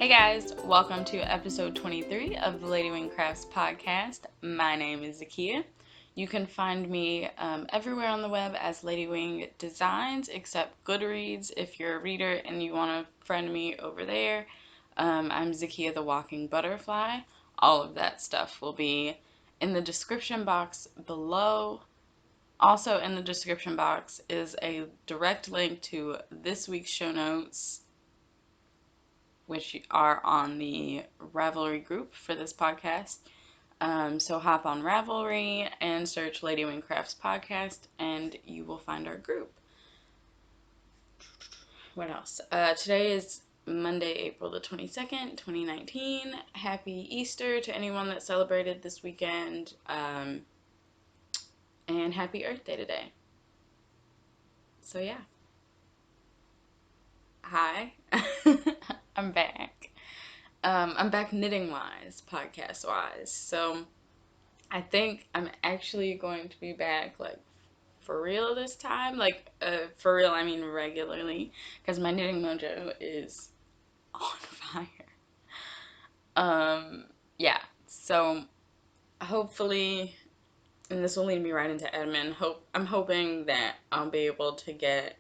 Hey guys, welcome to episode 23 of the Ladywing Crafts podcast. My name is Zakiya. You can find me everywhere on the web as Ladywing Designs except Goodreads if you're a reader and you want to friend me over there. I'm Zakiya the Walking Butterfly. All of that stuff will be in the description box below. Also in the description box is a direct link to this week's show notes, which are on the Ravelry group for this podcast. So hop on Ravelry and search Ladywing Crafts Podcast, and you will find our group. What else? Today is Monday, April the 22nd, 2019. Happy Easter to anyone that celebrated this weekend. And happy Earth Day today. So yeah. Hi. I'm back. I'm back knitting-wise, podcast-wise. So I think I'm actually going to be back, like, for real this time. Like, for real, I mean regularly, because my knitting mojo is on fire. Yeah, so hopefully, and this will lead me right into admin, I'm hoping that I'll be able to get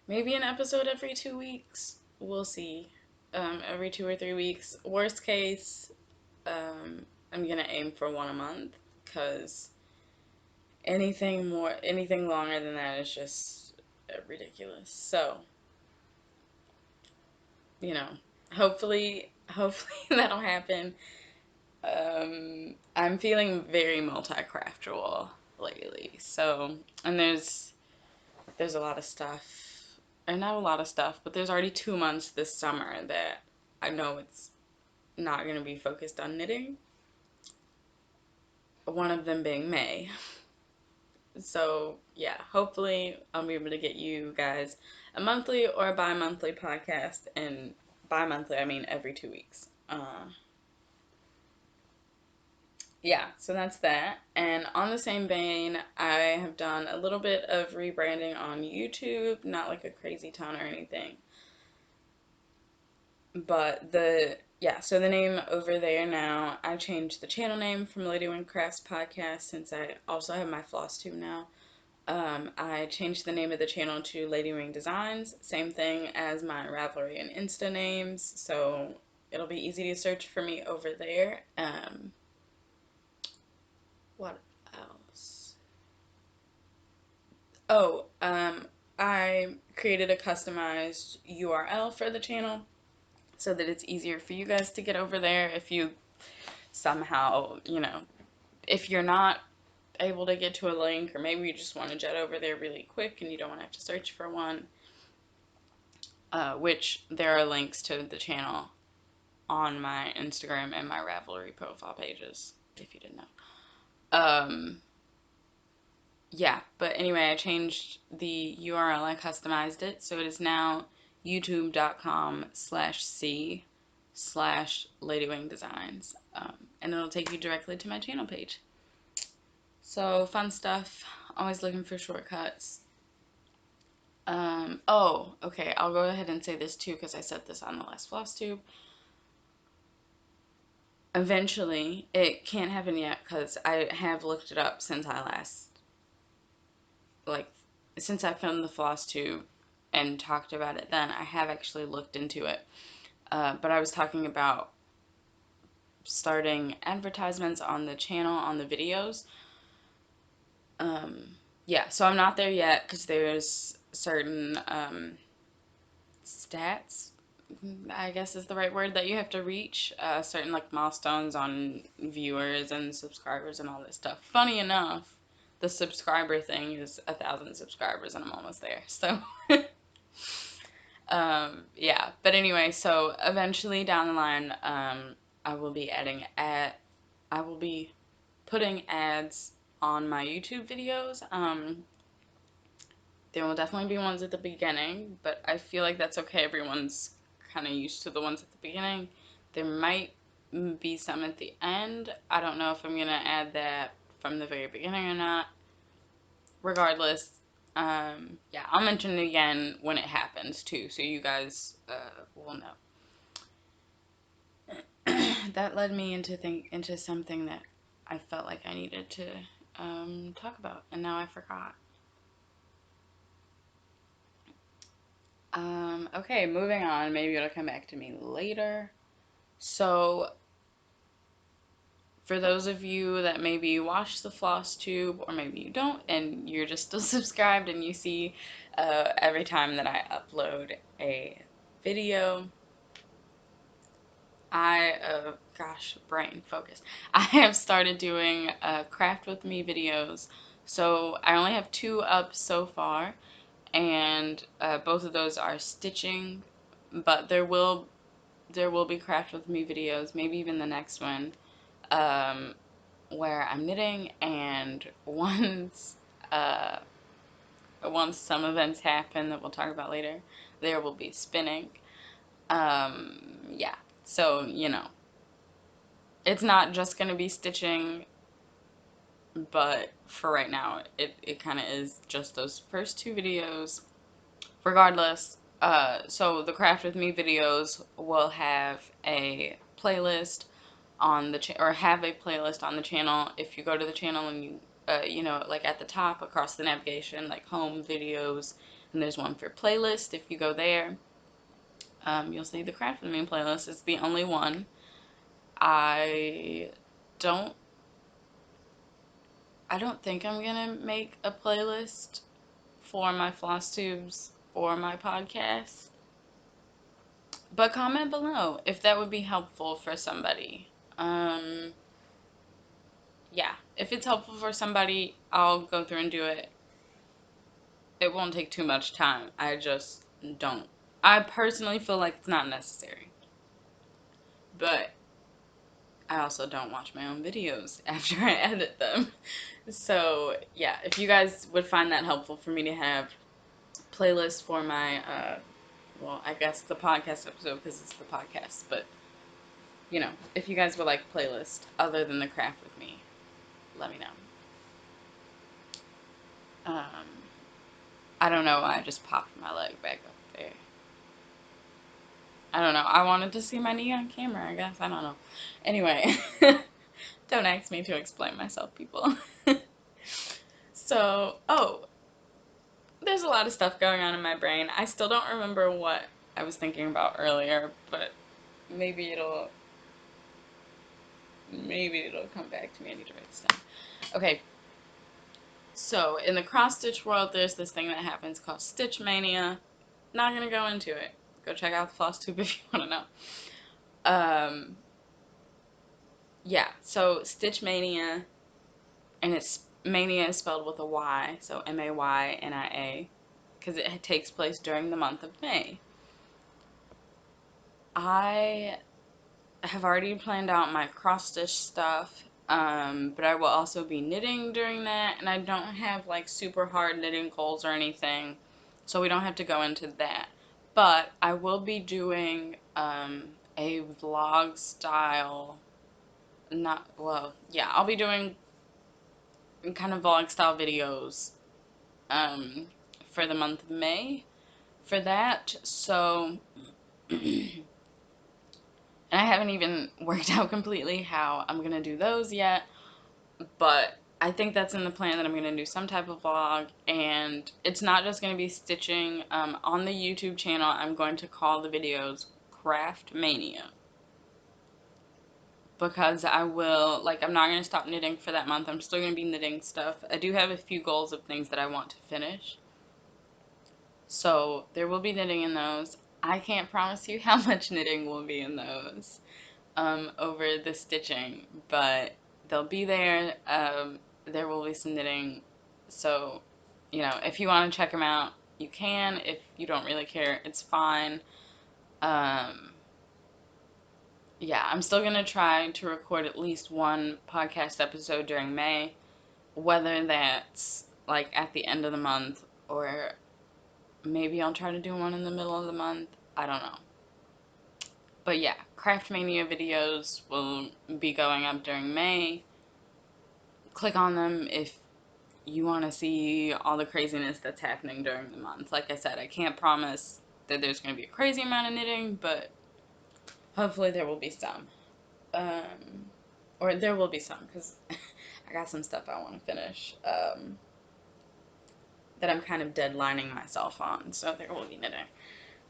maybe an episode every 2 weeks. We'll see. Every 2 or 3 weeks. Worst case, I'm gonna aim for one a month, because anything longer than that is just ridiculous. So, hopefully that'll happen. I'm feeling very multi-craftual lately. So, and there's a lot of stuff, and not a lot of stuff, but there's already 2 months this summer that I know it's not going to be focused on knitting. One of them being May. So, yeah, hopefully I'll be able to get you guys a monthly or a bi-monthly podcast, and bi-monthly, I mean every 2 weeks. Yeah, so that's that. And on the same vein, I have done a little bit of rebranding on YouTube, not like a crazy ton or anything. But so the name over there now, I changed the channel name from Ladywing Crafts Podcast, since I also have my floss tube now. I changed the name of the channel to Ladywing Designs, same thing as my Ravelry and Insta names, so it'll be easy to search for me over there. What else? Oh, I created a customized URL for the channel so that it's easier for you guys to get over there if you somehow, if you're not able to get to a link, or maybe you just want to jet over there really quick and you don't want to have to search for one, which there are links to the channel on my Instagram and my Ravelry profile pages, if you didn't know. Yeah, but anyway, I changed the URL, I customized it, so it is now youtube.com/c/ladywingdesigns, and it'll take you directly to my channel page. So, fun stuff, always looking for shortcuts. Oh, okay, I'll go ahead and say this too, because I said this on the last floss tube. Eventually, it can't happen yet, because I have looked it up since since I filmed the floss tube and talked about it then. I have actually looked into it. But I was talking about starting advertisements on the channel, on the videos. Yeah, so I'm not there yet, because there's certain stats, I guess is the right word, that you have to reach, certain like milestones on viewers and subscribers and all this stuff. Funny enough, the subscriber thing is 1,000 subscribers and I'm almost there. So yeah, but anyway, so eventually down the line, I will be putting ads on my YouTube videos. There will definitely be ones at the beginning, but I feel like that's okay. Everyone's kind of used to the ones at the beginning. There might be some at the end. I don't know if I'm going to add that from the very beginning or not. Regardless, yeah, I'll mention it again when it happens too, so you guys will know. that led me into something that I felt like I needed to talk about, and now I forgot. Okay, moving on. Maybe it'll come back to me later. So, for those of you that maybe watch the floss tube, or maybe you don't, and you're just still subscribed and you see every time that I upload a video, gosh, brain focus. I have started doing craft with me videos. So I only have 2 up so far, and both of those are stitching, but there will be craft with me videos, maybe even the next one, um, where I'm knitting, and uh, once some events happen that we'll talk about later, there will be spinning. Yeah, so it's not just gonna be stitching, but for right now, it kind of is just those first 2 videos. Regardless, so the Craft With Me videos will have a playlist on the or have a playlist on the channel. If you go to the channel and like at the top across the navigation, like home videos, and there's one for playlist. If you go there, you'll see the Craft With Me playlist. It's the only one. I don't I don't think I'm gonna make a playlist for my floss tubes or my podcast. But comment below if that would be helpful for somebody. Yeah, if it's helpful for somebody, I'll go through and do it. It won't take too much time. I just don't. I personally feel like it's not necessary. But I also don't watch my own videos after I edit them. So, yeah, if you guys would find that helpful for me to have playlists for my, well, I guess the podcast episode because it's the podcast, but, if you guys would like a playlist other than the craft with me, let me know. I don't know why I just popped my leg back up there. I don't know. I wanted to see my knee on camera, I guess. I don't know. Anyway, don't ask me to explain myself, people. So, there's a lot of stuff going on in my brain. I still don't remember what I was thinking about earlier, but maybe it'll come back to me. I need to write this down. Okay. So, in the cross-stitch world, there's this thing that happens called Stitch Mania. Not gonna go into it. Go check out the floss tube if you want to know. Yeah, so Stitch Mania, and Mania is spelled with a Y, so Maynia, because it takes place during the month of May. I have already planned out my cross-stitch stuff, but I will also be knitting during that, and I don't have like super hard knitting goals or anything, so we don't have to go into that. But I will be doing a vlog style, I'll be doing kind of vlog style videos for the month of May for that. So, and I haven't even worked out completely how I'm gonna do those yet, but I think that's in the plan that I'm gonna do some type of vlog, and it's not just gonna be stitching. On the YouTube channel, I'm going to call the videos Craft Mania, because I'm not going to stop knitting for that month. I'm still going to be knitting stuff. I do have a few goals of things that I want to finish. So there will be knitting in those. I can't promise you how much knitting will be in those over the stitching, but they'll be there. There will be some knitting. So, if you want to check them out, you can. If you don't really care, it's fine. Yeah, I'm still going to try to record at least one podcast episode during May, whether that's like at the end of the month, or maybe I'll try to do one in the middle of the month. I don't know. But yeah, Craft Mania videos will be going up during May. Click on them if you want to see all the craziness that's happening during the month. Like I said, I can't promise that there's going to be a crazy amount of knitting, but hopefully there will be some. or there will be some, because I got some stuff I want to finish, that I'm kind of deadlining myself on, so there will be knitting,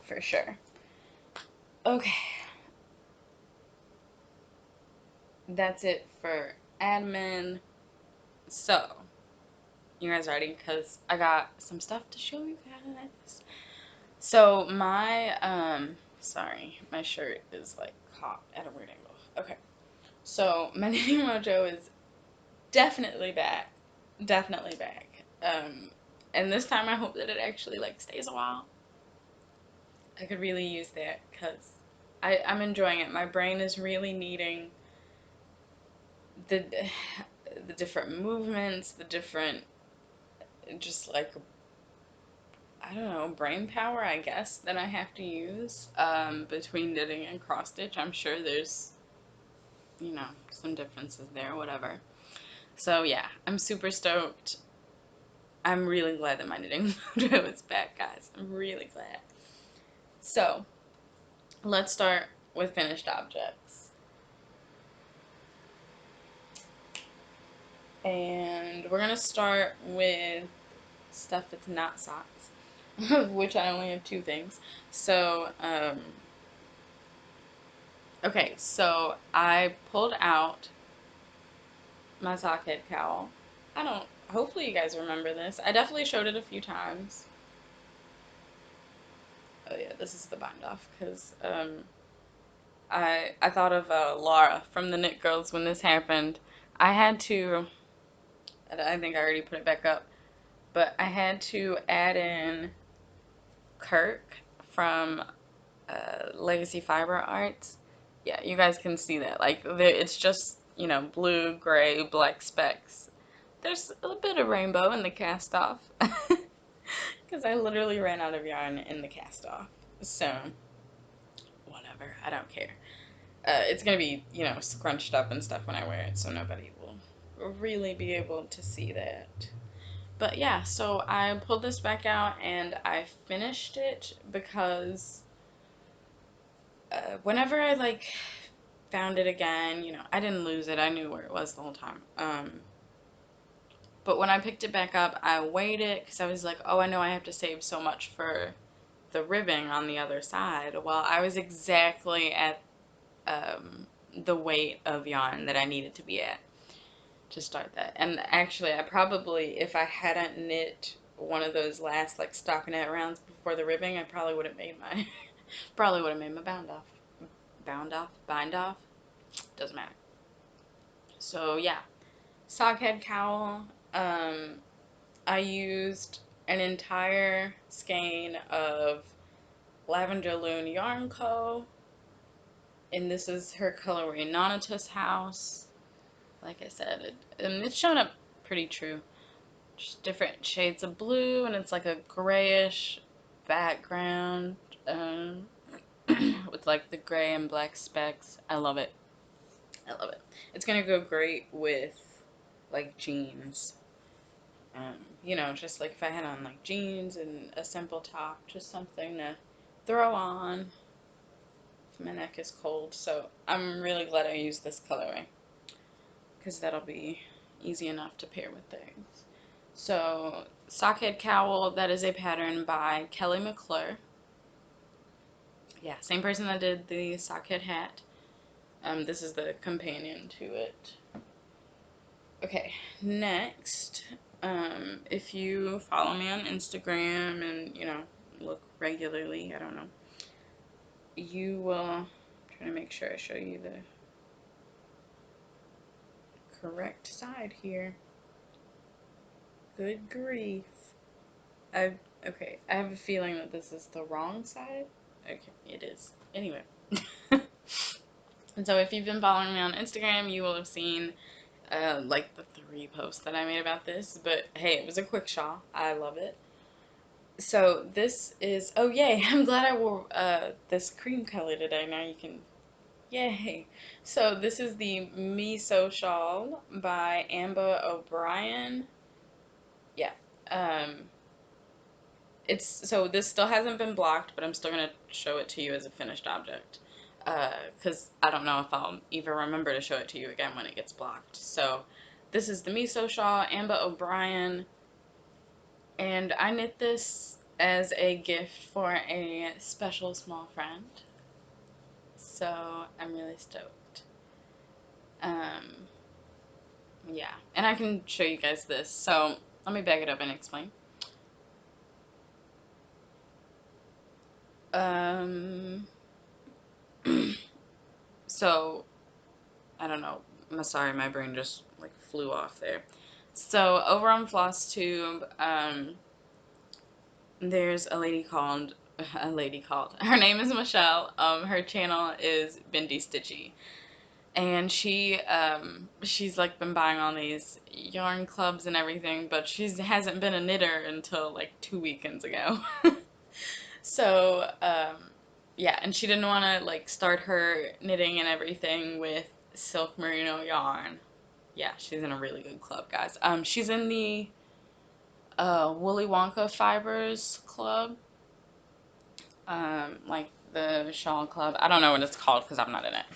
for sure. Okay. That's it for admin. So, you guys ready? Because I got some stuff to show you guys. So, sorry, my shirt is, like, caught at a weird angle. Okay. So, my knitting mojo is definitely back. Definitely back. And this time I hope that it actually, like, stays a while. I could really use that, because I'm enjoying it. My brain is really needing the different movements, the different, just like, I don't know, brain power, I guess, that I have to use between knitting and cross stitch. I'm sure there's, some differences there, whatever. So yeah, I'm super stoked. I'm really glad that my knitting mojo is back, guys. I'm really glad. So, let's start with finished objects. And we're going to start with stuff that's not socks, of which I only have two things. So, okay, so I pulled out my sock head cowl. Hopefully you guys remember this. I definitely showed it a few times. Oh yeah, this is the bind off, because I thought of Laura from the Knit Girls when this happened. I had to, I think I already put it back up, but I had to add in Kirk from Legacy Fiber Arts. Yeah, you guys can see that. Like, it's just, blue, gray, black specks. There's a bit of rainbow in the cast off. Because I literally ran out of yarn in the cast off. So, whatever. I don't care. It's going to be, scrunched up and stuff when I wear it, so nobody will really be able to see that. But yeah, so I pulled this back out and I finished it because whenever I, like, found it again, I didn't lose it. I knew where it was the whole time. But when I picked it back up, I weighed it because I was like, oh, I know I have to save so much for the ribbing on the other side. Well, I was exactly at the weight of yarn that I needed to be at to start that. And actually, I probably, if I hadn't knit one of those last, like, stockinette rounds before the ribbing, I probably would have made my bind off, doesn't matter. So yeah, sock head cowl. I used an entire skein of Lavender Loon Yarn Co. And this is her colorway Nonatus House. Like I said, it's shown up pretty true. Just different shades of blue, and it's like a grayish background with like the gray and black specks. I love it. I love it. It's gonna go great with like jeans. Just like if I had on like jeans and a simple top, just something to throw on if my neck is cold. So I'm really glad I used this colorway, because that'll be easy enough to pair with things. So, Sockhead Cowl, that is a pattern by Kelly McClure. Yeah, same person that did the Sockhead hat. This is the companion to it. Okay, next, if you follow me on Instagram and, look regularly, I don't know, you will, try to make sure I show you the correct side here. Good grief. Okay, I have a feeling that this is the wrong side. Okay, it is. Anyway. And so if you've been following me on Instagram, you will have seen, like, the 3 posts that I made about this. But, hey, it was a quick shawl. I love it. So this is, oh, yay, I'm glad I wore, this cream color today. Now you can, yay. So this is the Miso Shawl by Amber O'Brien. Yeah. So this still hasn't been blocked, but I'm still going to show it to you as a finished object. because I don't know if I'll even remember to show it to you again when it gets blocked. So this is the Miso Shawl, Amba O'Brien, and I knit this as a gift for a special small friend. So I'm really stoked. Um, yeah, and I can show you guys this. So let me back it up and explain. Um, so I don't know. I'm sorry, my brain just like flew off there. So over on FlossTube, there's a lady called. Her name is Michelle. Her channel is Bendy Stitchy, and she's like been buying all these yarn clubs and everything, but she hasn't been a knitter until like 2 weekends ago. So yeah, and she didn't want to like start her knitting and everything with silk merino yarn. Yeah, she's in a really good club, guys. She's in the Woolly Wonka Fibers Club, like the Shawl Club. I don't know what it's called because I'm not in it.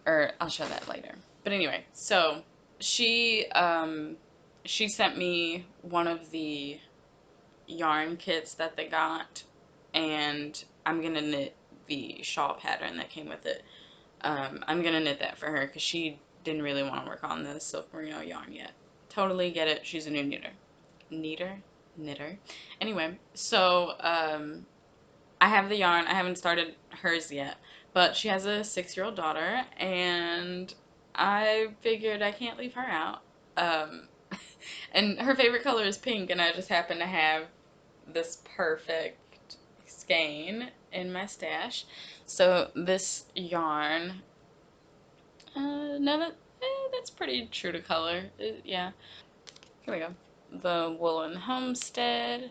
Or I'll show that later. But anyway, so she she sent me one of the yarn kits that they got, and I'm gonna knit the shawl pattern that came with it. I'm gonna knit that for her because she didn't really want to work on the silk merino yarn yet. Totally get it. She's a new knitter. Anyway, so I have the yarn. I haven't started hers yet, but she has a 6-year-old daughter, and I figured I can't leave her out. Um, and her favorite color is pink, and I just happen to have this perfect skein in my stash. So this yarn, no, that's pretty true to color. Yeah, here we go. The Woolen Homestead,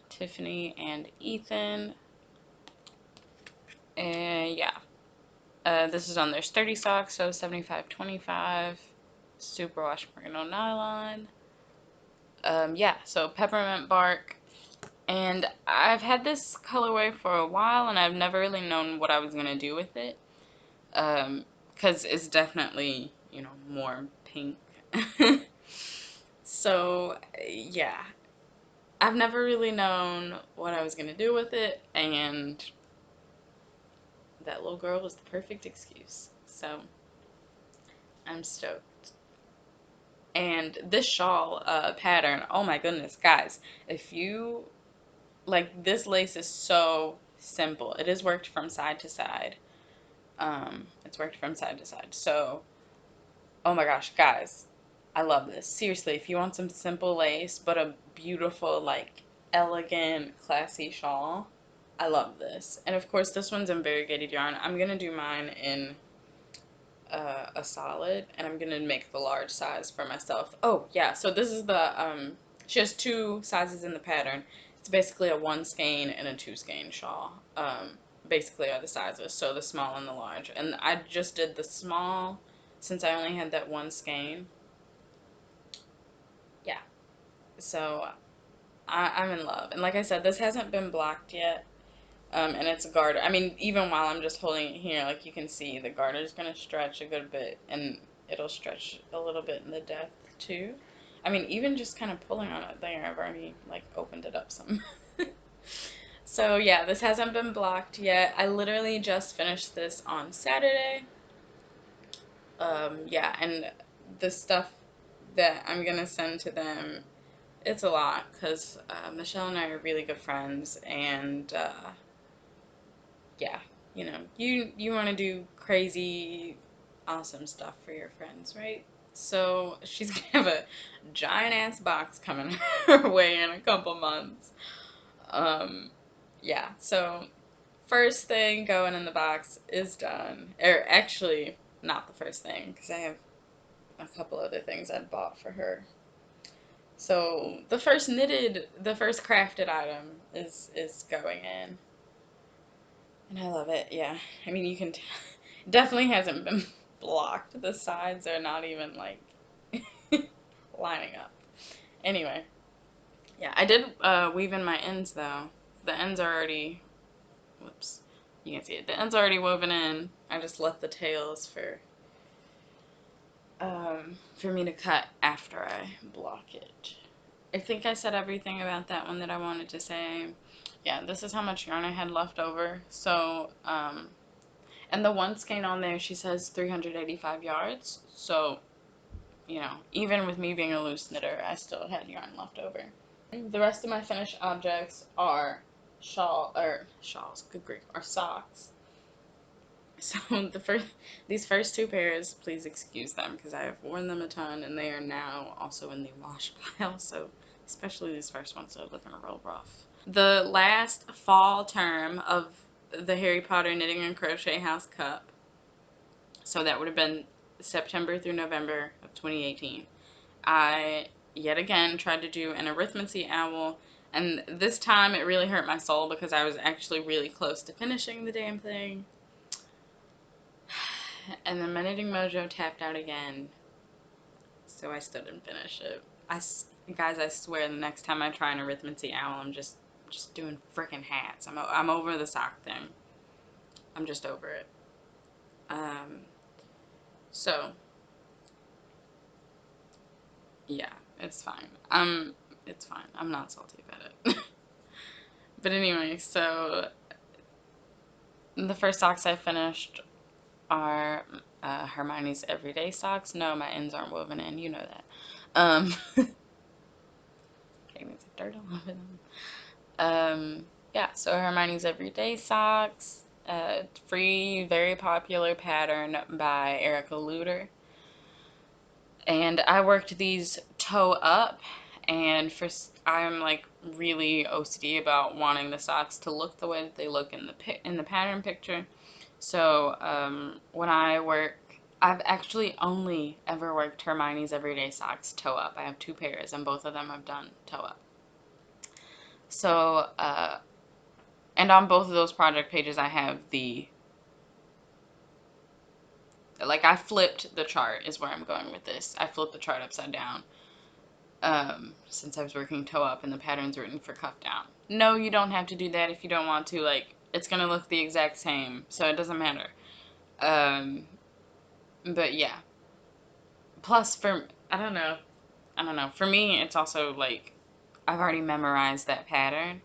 Tiffany and Ethan. And yeah, this is on their sturdy socks, so 75/25, superwash merino nylon. Yeah, so peppermint bark. And I've had this colorway for a while, and I've never really known what I was gonna do with it. Because it's definitely, more pink. So, yeah, I've never really known what I was gonna do with it, and that little girl was the perfect excuse. So, I'm stoked. And this shawl pattern, oh my goodness, guys, if you like, this lace is so simple. It is worked from side to side. It's worked from side to side. So, oh my gosh, guys, I love this. Seriously, if you want some simple lace but a beautiful, like, elegant, classy shawl, I love this. And of course, this one's in variegated yarn. I'm gonna do mine in a solid, and I'm gonna make the large size for myself. Oh yeah, so this is the she has two sizes in the pattern. It's basically a 1 skein and a 2 skein shawl. Basically are the sizes, so the small and the large. And I just did the small since I only had that 1 skein. Yeah, so I'm in love. And like I said, this hasn't been blocked yet. And it's a garter. I mean, even while I'm just holding it here, like you can see, the garter is going to stretch a good bit, and it'll stretch a little bit in the depth too. I mean, even just kind of pulling on it there, I've already like opened it up some. So yeah, this hasn't been blocked yet. I literally just finished this on Saturday. Yeah, and the stuff that I'm gonna send to them, it's a lot because Michelle and I are really good friends, and yeah, you want to do crazy, awesome stuff for your friends, right? So she's gonna have a giant ass box coming her way in a couple months. Um, yeah. So first thing going in the box is done. Or actually, not the first thing because I have a couple other things I'd bought for her. So the first crafted item is going in. And I love it, yeah. I mean, you can definitely hasn't been blocked. The sides are not even like lining up. Anyway, yeah, I did weave in my ends though. The ends are already, whoops. You can see it. The end's already woven in. I just left the tails for me to cut after I block it. I think I said everything about that one that I wanted to say. Yeah, this is how much yarn I had left over. So, and the one skein on there, she says 385 yards. So, you know, even with me being a loose knitter, I still had yarn left over. The rest of my finished objects are shawls, good grief, are socks. So these first two pairs, please excuse them because I have worn them a ton and they are now also in the wash pile. So especially these first ones, so looking real rough. The last fall term of the Harry Potter Knitting and Crochet House Cup, so that would have been September through November of 2018. I yet again tried to do an arithmancy owl, and this time it really hurt my soul because I was actually really close to finishing the damn thing. And then my knitting mojo tapped out again, so I still didn't finish it. Guys, I swear the next time I try an arithmancy owl, I'm just doing frickin' hats. I'm over the sock thing. I'm just over it. So yeah, it's fine. It's fine. I'm not salty about it. But anyway, so the first socks I finished are Hermione's Everyday Socks. No, my ends aren't woven in. You know that. Getting some dirt all over them. Yeah, so Hermione's Everyday Socks. Free, very popular pattern by Erica Luter. And I worked these toe up, and I'm like really OCD about wanting the socks to look the way that they look in the pattern picture. So when I work, I've actually only ever worked Hermione's Everyday Socks toe up. I have two pairs, and both of them I've done toe up. So and on both of those project pages, I have I flipped the chart is where I'm going with this. I flipped the chart upside down. Since I was working toe up and the pattern's written for cuff down. No, you don't have to do that if you don't want to. Like, it's gonna look the exact same, so it doesn't matter. But yeah. Plus, I don't know. For me, it's also like I've already memorized that pattern.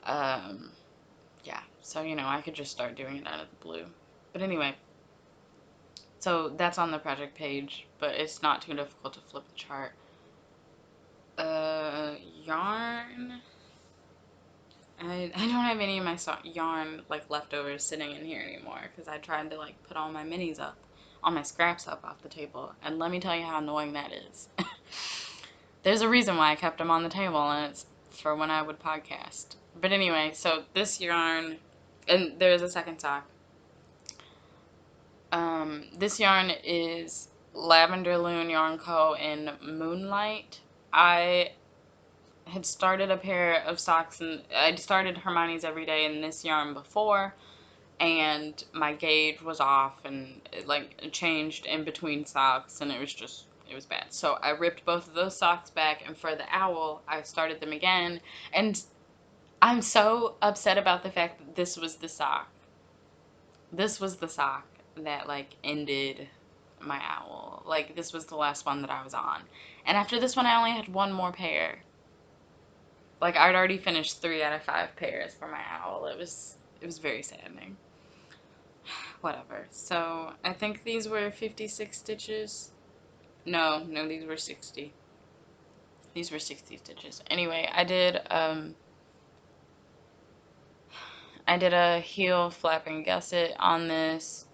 Yeah. So you know, I could just start doing it out of the blue. But anyway, so that's on the project page, but it's not too difficult to flip the chart. Yarn. I don't have any of my yarn like leftovers sitting in here anymore because I tried to like put all my minis up, all my scraps up off the table, and let me tell you how annoying that is. There's a reason why I kept them on the table, and it's for when I would podcast. But anyway, so this yarn, and there's a second sock. This yarn is Lavender Loon Yarn Co. in Moonlight. I had started a pair of socks, and I'd started Hermione's Everyday in this yarn before, and my gauge was off, and it changed in between socks, and it was bad. So I ripped both of those socks back, and for the owl, I started them again, and I'm so upset about the fact that this was the sock. This was the sock that, ended my owl. This was the last one that I was on. And after this one, I only had one more pair. I'd already finished 3 out of 5 pairs for my owl. It was very saddening. Whatever. So, I think these were 56 stitches. No, these were 60. These were 60 stitches. Anyway, I did a heel flapping gusset on this.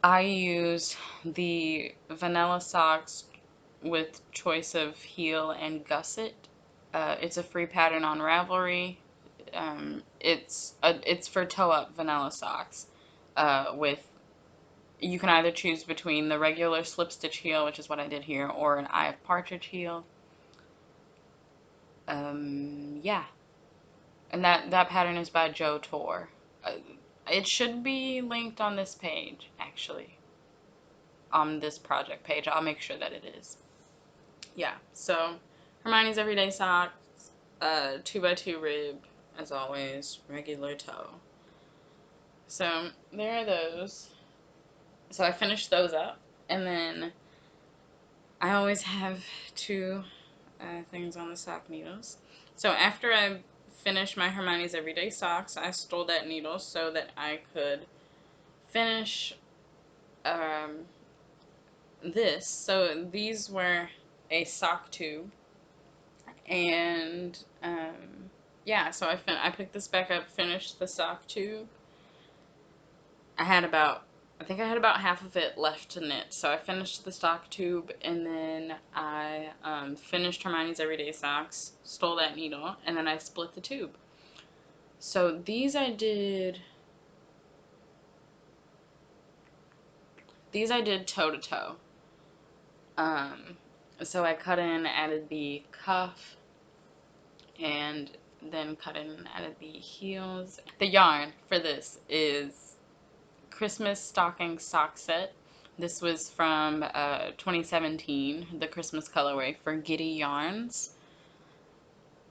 I use the vanilla socks with choice of heel and gusset. It's a free pattern on Ravelry. It's for toe up vanilla socks. You can either choose between the regular slip stitch heel, which is what I did here, or an Eye of Partridge heel. Yeah. And that pattern is by Joe Tor. It should be linked on this page, actually. On this project page. I'll make sure that it is. Yeah, so Hermione's Everyday Socks, 2x2 rib. as always, regular toe. So there are those. So I finished those up, and then I always have two things on the sock needles. So after I finished my Hermione's Everyday Socks, I stole that needle so that I could finish this. So these were a sock tube, and yeah, so I picked this back up, finished the sock tube. I think I had about half of it left to knit, so I finished the sock tube, and then I finished Hermione's Everyday Socks, stole that needle, and then I split the tube. So these I did toe to toe. So I cut in, added the cuff, and then cut in and added the heels. The yarn for this is Christmas Stocking Sock Set. This was from 2017, the Christmas colorway for Giddy Yarns.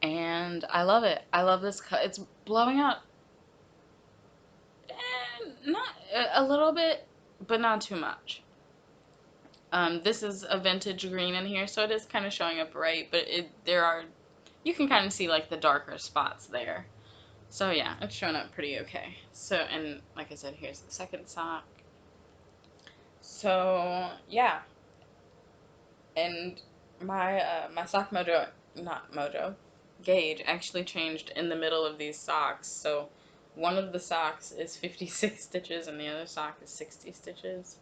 And I love it. I love this cut. It's blowing out not a little bit, but not too much. This is a vintage green in here, so it is kind of showing up bright, but you can kind of see like the darker spots there. So yeah, it's showing up pretty okay. So, and like I said, here's the second sock. So yeah, and my sock gauge actually changed in the middle of these socks. So one of the socks is 56 stitches and the other sock is 60 stitches.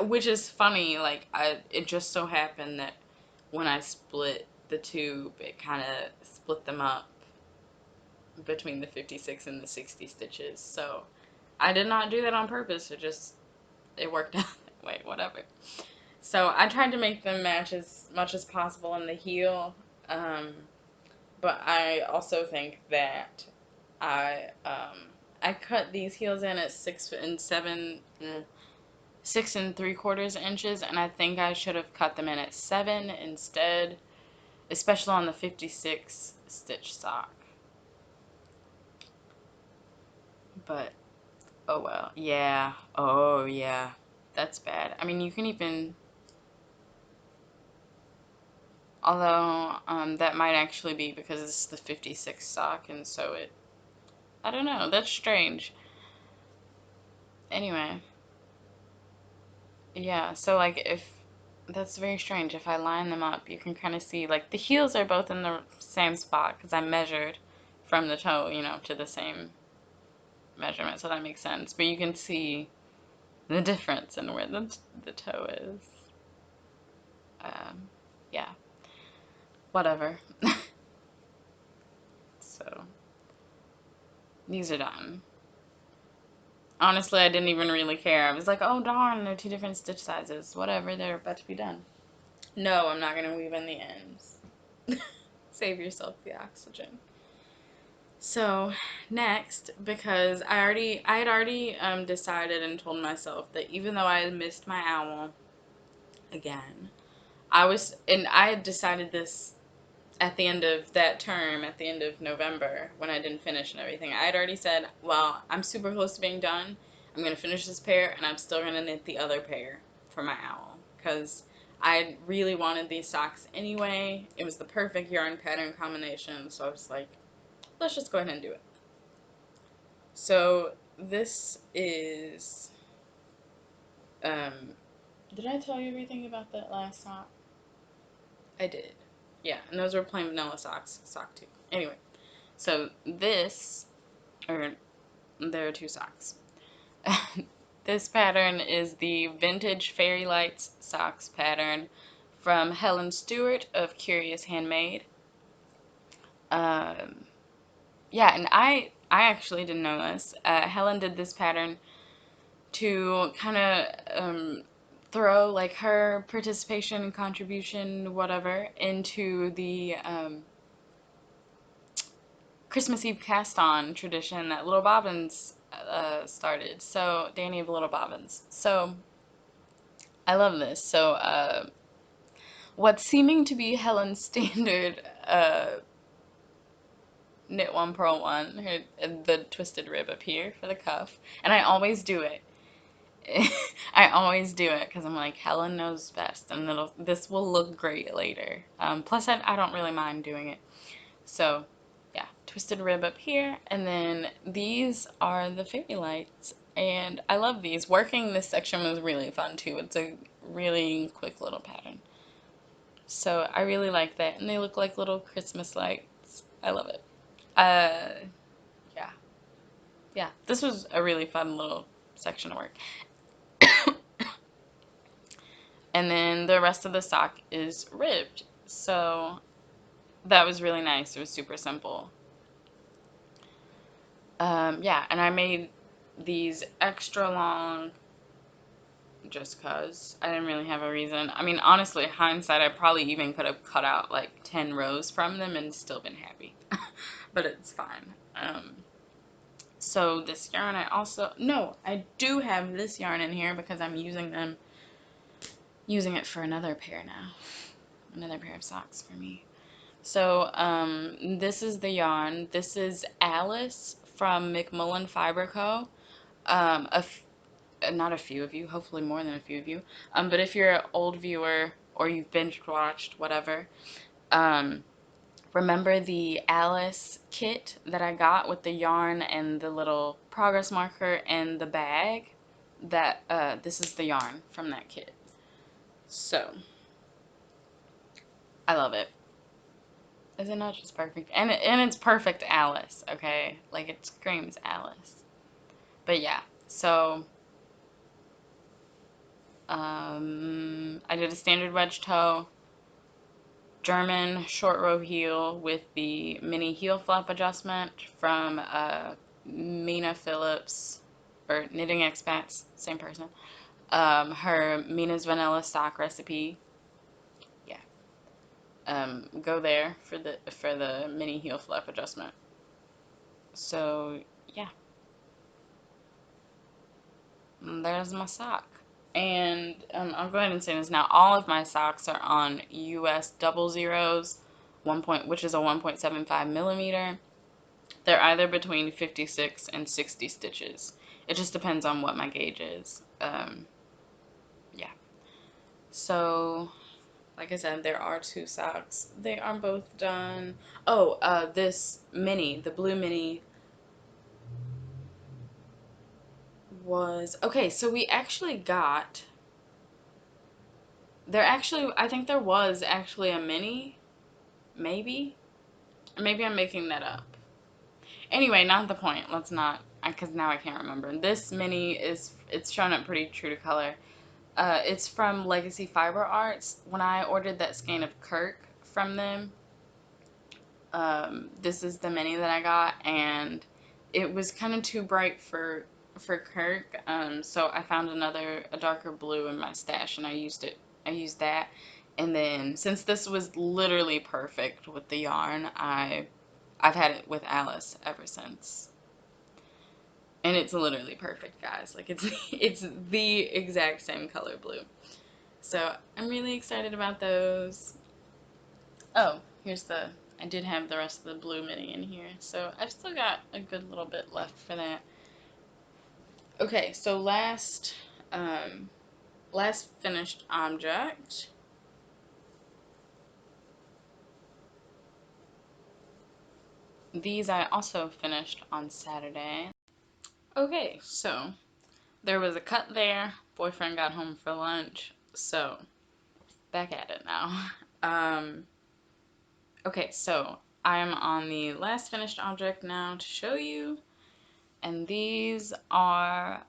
Which is funny, like it just so happened that when I split the tube, it kind of split them up between the 56 and the 60 stitches. So I did not do that on purpose. It worked out that way, whatever. So I tried to make them match as much as possible in the heel, but I also think that I cut these heels in at 6 3/4 inches, and I think I should have cut them in at 7 instead, especially on the 56 stitch sock. But oh well, yeah. Oh yeah, that's bad. I mean, you can even. Although, that might actually be because it's the 56 sock, and so I don't know, that's strange. Anyway, yeah, so, like, that's very strange. If I line them up, you can kind of see, like, the heels are both in the same spot, because I measured from the toe, to the same measurement, so that makes sense. But you can see the difference in where the toe is. Yeah, whatever. So, these are done. Honestly, I didn't even really care. I was like, oh darn, they're two different stitch sizes. Whatever, they're about to be done. No, I'm not going to weave in the ends. Save yourself the oxygen. So, next, because I had already decided and told myself that even though I had missed my owl again, I had decided this at the end of that term, at the end of November, when I didn't finish and everything. I had already said, well, I'm super close to being done. I'm going to finish this pair, and I'm still going to knit the other pair for my owl, because I really wanted these socks anyway. It was the perfect yarn pattern combination, so I was like, let's just go ahead and do it. So this is, did I tell you everything about that last sock? I did. Yeah, and those were plain vanilla socks, sock 2. Anyway, so there are 2 socks. This pattern is the Vintage Fairy Lights Socks pattern from Helen Stewart of Curious Handmade. Yeah, and I actually didn't know this. Helen did this pattern to kind of throw like her participation and contribution, whatever, into the Christmas Eve cast-on tradition that Little Bobbins started. So, Danny of Little Bobbins. So, I love this. So, what's seeming to be Helen's standard knit one, purl one. Here, the twisted rib up here for the cuff. And I always do it. I always do it because I'm like, Helen knows best, and this will look great later. Plus, I don't really mind doing it. So, yeah, twisted rib up here, and then these are the fairy lights, and I love these. Working this section was really fun too. It's a really quick little pattern. So I really like that, and they look like little Christmas lights. I love it. Yeah. Yeah, this was a really fun little section of work. And then the rest of the sock is ribbed. So that was really nice. It was super simple. Yeah, and I made these extra long just cause. I didn't really have a reason. I mean, honestly, hindsight, I probably even could have cut out like 10 rows from them and still been happy. But it's fine. So this yarn I do have this yarn in here because I'm using it for another pair now. Another pair of socks for me. So, this is the yarn. This is Alice from McMullen Fiber Co. Um, a f Not a few of you, hopefully more than a few of you. But if you're an old viewer or you've binge watched, whatever, um, remember the Alice kit that I got with the yarn and the little progress marker and the bag? This is the yarn from that kit. So, I love it. Is it not just perfect? And it's perfect Alice, okay? Like, it screams Alice. But yeah, so I did a standard wedge toe, German short row heel with the mini heel flap adjustment from Mina Phillips, or Knitting Expats, same person. Her Mina's Vanilla Sock recipe. Yeah. Go there for the mini heel flap adjustment. So yeah, there's my sock. And I'll go ahead and say this now. All of my socks are on US double zeros, which is a 1.75 millimeter. They're either between 56 and 60 stitches. It just depends on what my gauge is. Yeah. So, like I said, there are two socks. They are both done. Oh, this mini, the blue mini, was okay. So we actually got. I think there was actually a mini, maybe. Maybe I'm making that up. Anyway, not the point. Let's not, because now I can't remember. This mini it's shown up pretty true to color. It's from Legacy Fiber Arts. When I ordered that skein of Kirk from them, this is the mini that I got, and it was kind of too bright for Kirk. So I found a darker blue in my stash, and I used it. I used that, and then since this was literally perfect with the yarn, I've had it with Alice ever since. And it's literally perfect, guys. Like, it's the exact same color blue. So I'm really excited about those. Oh, I did have the rest of the blue mini in here. So I've still got a good little bit left for that. Okay, so last finished object. These I also finished on Saturday. Okay, so there was a cut there. Boyfriend got home for lunch. So back at it now. Okay, so I'm on the last finished object now to show you, and these are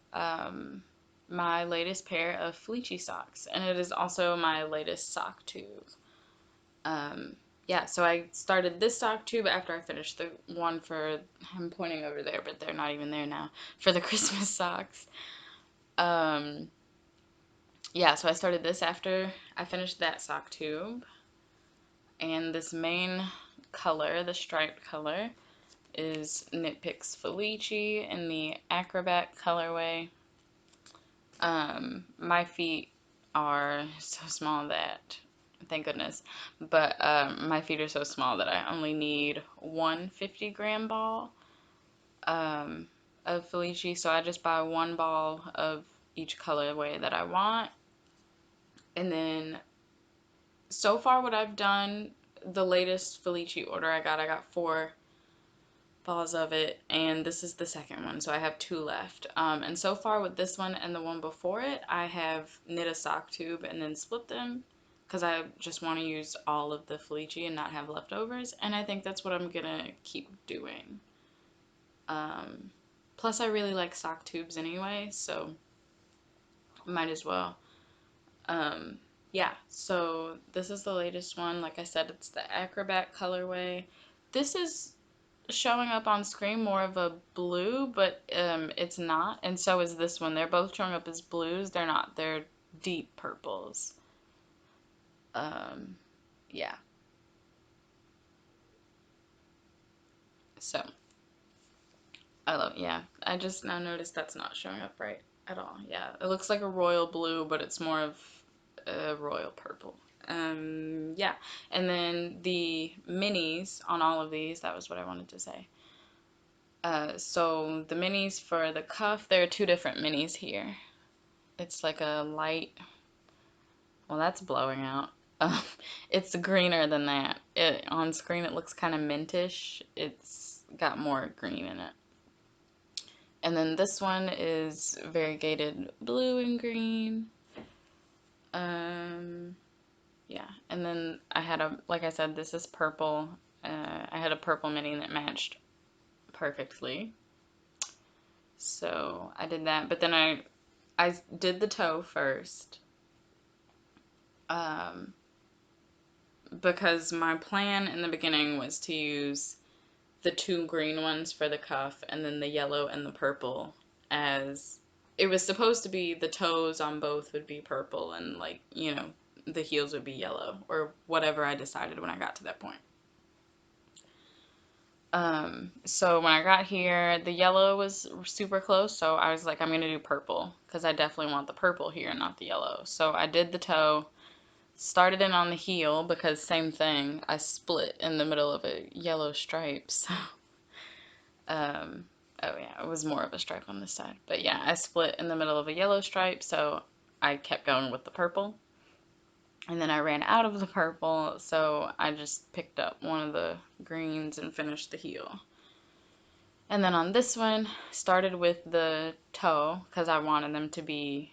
my latest pair of Fleechy socks, and it is also my latest sock tube. Yeah, so I started this sock tube after I finished the one I'm pointing over there, but they're not even there now, for the Christmas socks. Yeah, so I started this after I finished that sock tube. And this main color, the striped color, is Knit Picks Felici in the Acrobat Colorway. My feet are so small that thank goodness. But my feet are so small that I only need one 50-gram ball um, of Felici, so I just buy one ball of each colorway that I want. And then so far what I've done, the latest Felici order I got 4 balls of it, and this is the second one, so I have 2 left. And so far with this one and the one before it, I have knit a sock tube and then split them because I just want to use all of the Felici and not have leftovers, and I think that's what I'm gonna keep doing. Plus I really like sock tubes anyway, so might as well. Yeah, so this is the latest one. Like I said, it's the Acrobat Colorway. This is showing up on screen more of a blue, but it's not, and so is this one. They're both showing up as blues. They're not. They're deep purples. Yeah. So, I love, yeah. I just now noticed that's not showing up right at all. Yeah, it looks like a royal blue, but it's more of a royal purple. Yeah. And then the minis on all of these, that was what I wanted to say. So the minis for the cuff, there are 2 different minis here. It's like a light, well, that's blowing out. Um, it's greener than that. On screen, it looks kind of mintish. It's got more green in it. And then this one is variegated blue and green. Yeah. And then I had like I said, this is purple. I had a purple mini that matched perfectly. So I did that, but then I did the toe first. Because my plan in the beginning was to use the 2 green ones for the cuff and then the yellow and the purple, as it was supposed to be the toes on both would be purple and, like, you know, the heels would be yellow, or whatever I decided when I got to that point. So when I got here, the yellow was super close, so I was like, I'm gonna do purple, because I definitely want the purple here, not the yellow. So I did the toe, started in on the heel, because same thing, I split in the middle of a yellow stripe, so, oh yeah, it was more of a stripe on this side. But yeah, I split in the middle of a yellow stripe, so I kept going with the purple. And then I ran out of the purple, so I just picked up one of the greens and finished the heel. And then on this one, started with the toe, because I wanted them to be,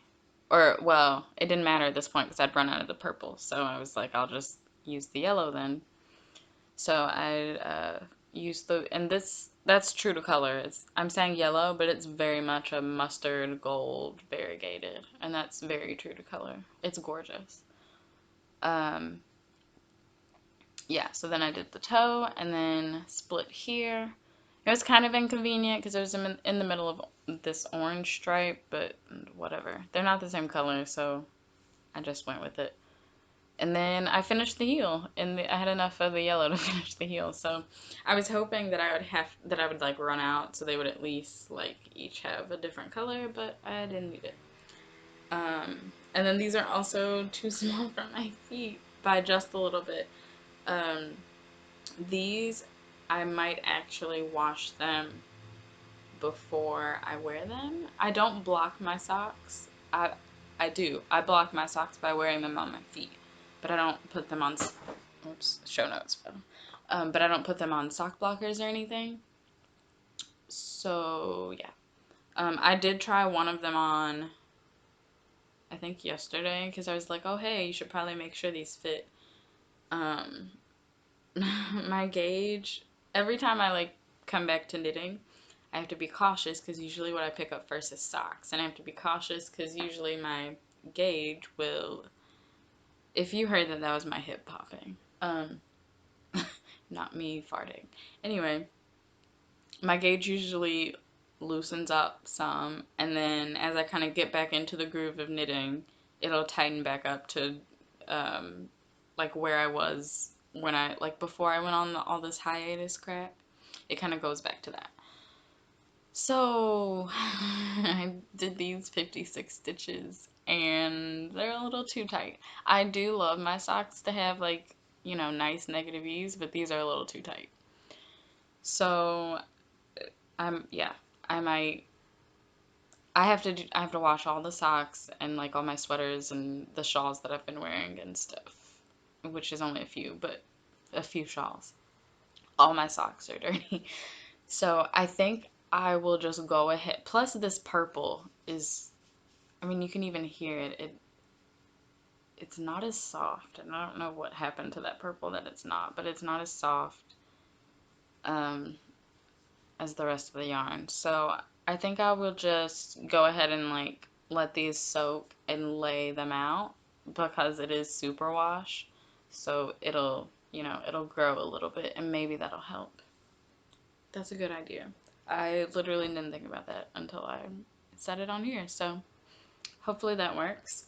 or, well, it didn't matter at this point because I'd run out of the purple, so I was like, I'll just use the yellow then. So I used and that's true to color. I'm saying yellow, but it's very much a mustard gold variegated, and that's very true to color. It's gorgeous. Um, yeah, so then I did the toe and then split here. It was kind of inconvenient because it was in the middle of this orange stripe, but whatever. They're not the same color, so I just went with it. And then I finished the heel, and I had enough of the yellow to finish the heel. So I was hoping that I would like run out, so they would at least like each have a different color, but I didn't need it. And then these are also too small for my feet by just a little bit. Um, these, I might actually wash them before I wear them. I don't block my socks. I do. I block my socks by wearing them on my feet, but I don't put them on. Oops, show notes. But I don't put them on sock blockers or anything. So yeah, I did try one of them on, I think yesterday, because I was like, oh hey, you should probably make sure these fit. Um, my gauge, every time I like come back to knitting, I have to be cautious because usually what I pick up first is socks, and I have to be cautious because usually my gauge will, if you heard that, that was my hip popping, not me farting. Anyway, my gauge usually loosens up some, and then as I kind of get back into the groove of knitting, it'll tighten back up to like where I was when I, like before I went on all this hiatus crap. It kind of goes back to that. So I did these 56 stitches and they're a little too tight. I do love my socks to have like, you know, nice negative ease, but these are a little too tight. So yeah, I might I have to wash all the socks and like all my sweaters and the shawls that I've been wearing and stuff, which is only a few, but a few shawls. All my socks are dirty. So I think I will just go ahead. Plus this purple is, I mean, you can even hear it. It's not as soft, and I don't know what happened to that purple that it's not, but it's not as soft um, as the rest of the yarn. So I think I will just go ahead and like let these soak and lay them out because it is superwash. So it'll, you know, it'll grow a little bit and maybe that'll help. That's a good idea. I literally didn't think about that until I said it on here. So hopefully that works.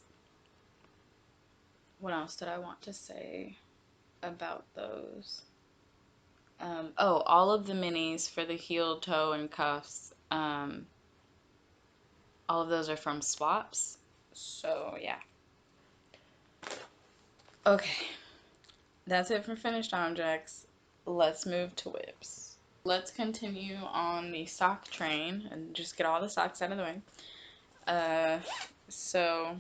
What else did I want to say about those? Oh, all of the minis for the heel, toe, and cuffs, all of those are from swaps. So, yeah. Okay, that's it for finished objects. Let's move to whips. Let's continue on the sock train and just get all the socks out of the way. So,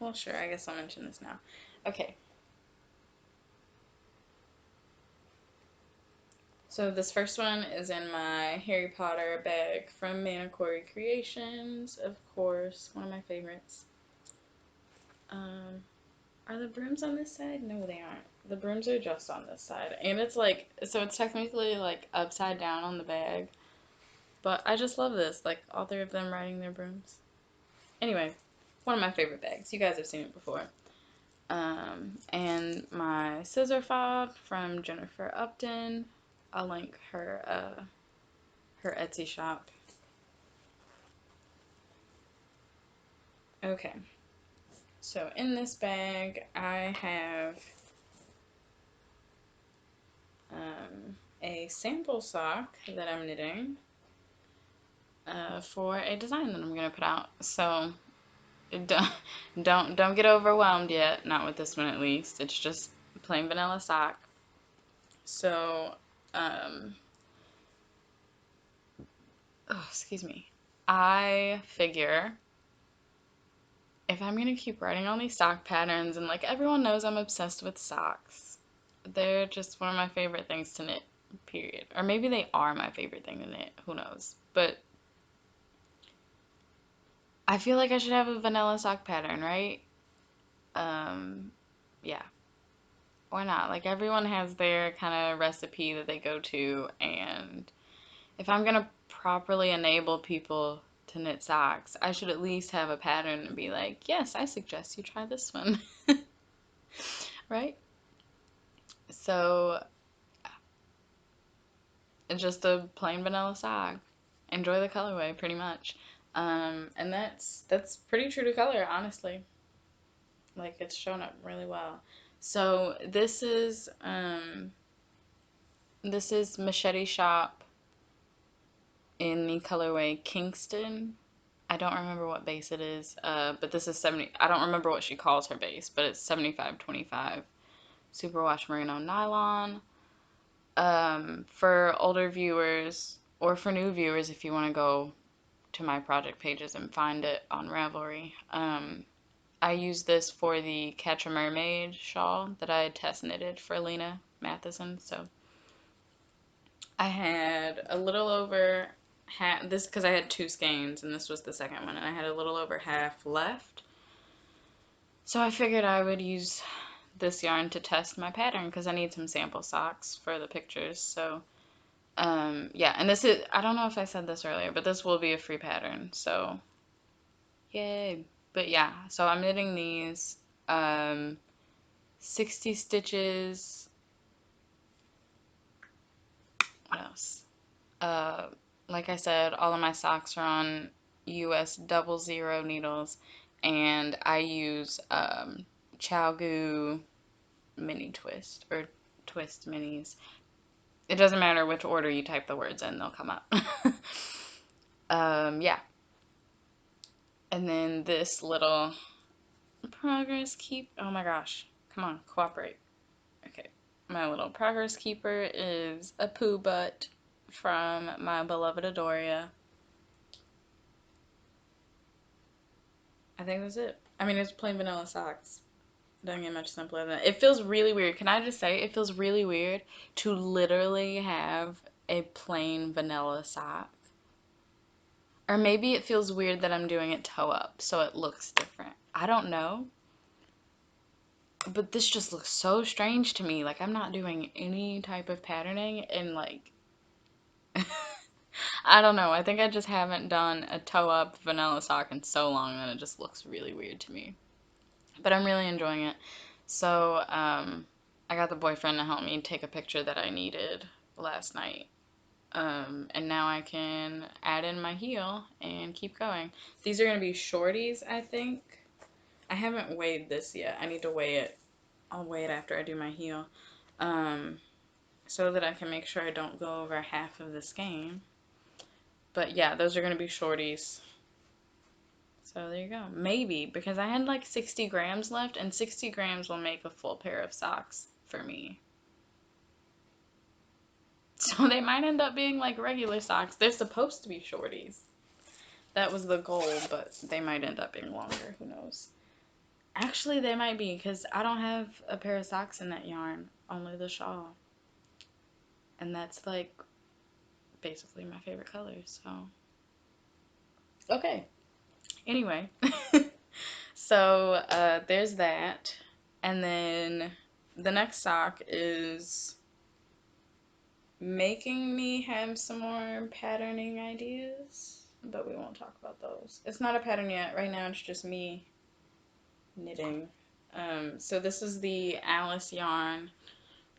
well, sure, I guess I'll mention this now. Okay. So this first one is in my Harry Potter bag from Mana Creations, of course, one of my favorites. Are the brooms on this side? No, they aren't. The brooms are just on this side. And it's like, so it's technically like upside down on the bag. But I just love this, like all three of them riding their brooms. Anyway, one of my favorite bags. You guys have seen it before. And my scissor fob from Jennifer Upton. I'll link her Etsy shop. Okay. So in this bag, I have a sample sock that I'm knitting for a design that I'm gonna put out. So don't get overwhelmed yet. Not with this one, at least. It's just plain vanilla sock. So oh, excuse me. I figure if I'm gonna keep writing all these sock patterns, and like everyone knows I'm obsessed with socks. They're just one of my favorite things to knit, period. Or maybe they are my favorite thing to knit, who knows. But I feel like I should have a vanilla sock pattern, right? Yeah. Why not? Like everyone has their kind of recipe that they go to, and if I'm gonna properly enable people to knit socks, I should at least have a pattern and be like, yes, I suggest you try this one. Right? So, it's just a plain vanilla sock. Enjoy the colorway, pretty much. And that's pretty true to color, honestly. Like it's shown up really well. So this is Machete Shop in the colorway Kingston. I don't remember what base it is, but this is 70. I don't remember what she calls her base, but it's 75/25 superwash merino nylon. For older viewers or for new viewers, if you want to go to my project pages and find it on Ravelry, I used this for the Catch a Mermaid shawl that I had test knitted for Lena Matheson. So I had a little over half, this because I had two skeins and this was the second one, and I had a little over half left. So I figured I would use this yarn to test my pattern because I need some sample socks for the pictures. So yeah, and this is, I don't know if I said this earlier, but this will be a free pattern. So yay. But yeah, so I'm knitting these 60 stitches. What else? Like I said, all of my socks are on US 00 needles, and I use ChowGoo mini twist or twist minis. It doesn't matter which order you type the words in, they'll come up. Yeah. And then this little progress keep. Oh my gosh. Come on, cooperate. Okay. My little progress keeper is a poo butt from my beloved Adoria. I think that's it. I mean, it's plain vanilla socks. Doesn't get much simpler than that. It feels really weird. Can I just say, it feels really weird to literally have a plain vanilla sock. Or maybe it feels weird that I'm doing it toe up, so it looks different. I don't know. But this just looks so strange to me. Like, I'm not doing any type of patterning, and like, I don't know. I think I just haven't done a toe up vanilla sock in so long that it just looks really weird to me. But I'm really enjoying it. So, I got the boyfriend to help me take a picture that I needed last night. And now I can add in my heel and keep going. These are going to be shorties, I think. I haven't weighed this yet. I need to weigh it. I'll weigh it after I do my heel. So that I can make sure I don't go over half of the skein. But yeah, those are going to be shorties. So there you go. Maybe, because I had like 60 grams left, and 60 grams will make a full pair of socks for me. So they might end up being like regular socks. They're supposed to be shorties. That was the goal, but they might end up being longer. Who knows? Actually, they might be, because I don't have a pair of socks in that yarn. Only the shawl. And that's like basically my favorite color, so. Okay. Anyway. So, there's that. And then the next sock is making me have some more patterning ideas, but we won't talk about those. It's not a pattern yet. Right now it's just me knitting. So this is the Alice yarn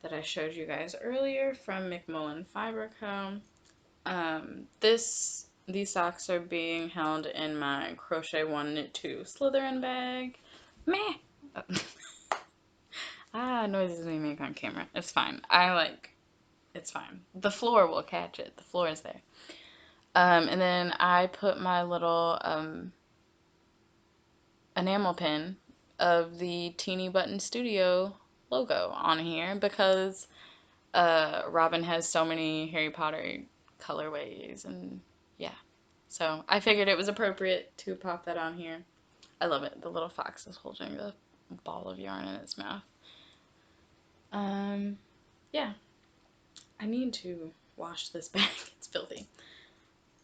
that I showed you guys earlier from McMullen Fiber Co. These socks are being held in my Crochet 1 Knit 2 Slytherin bag. Meh! Noises we make on camera. It's fine. It's fine. The floor will catch it. The floor is there. And then I put my little enamel pin of the Teeny Button Studio logo on here because Robin has so many Harry Potter colorways, and yeah. So I figured it was appropriate to pop that on here. I love it. The little fox is holding the ball of yarn in its mouth. Yeah. I need to wash this bag. It's filthy.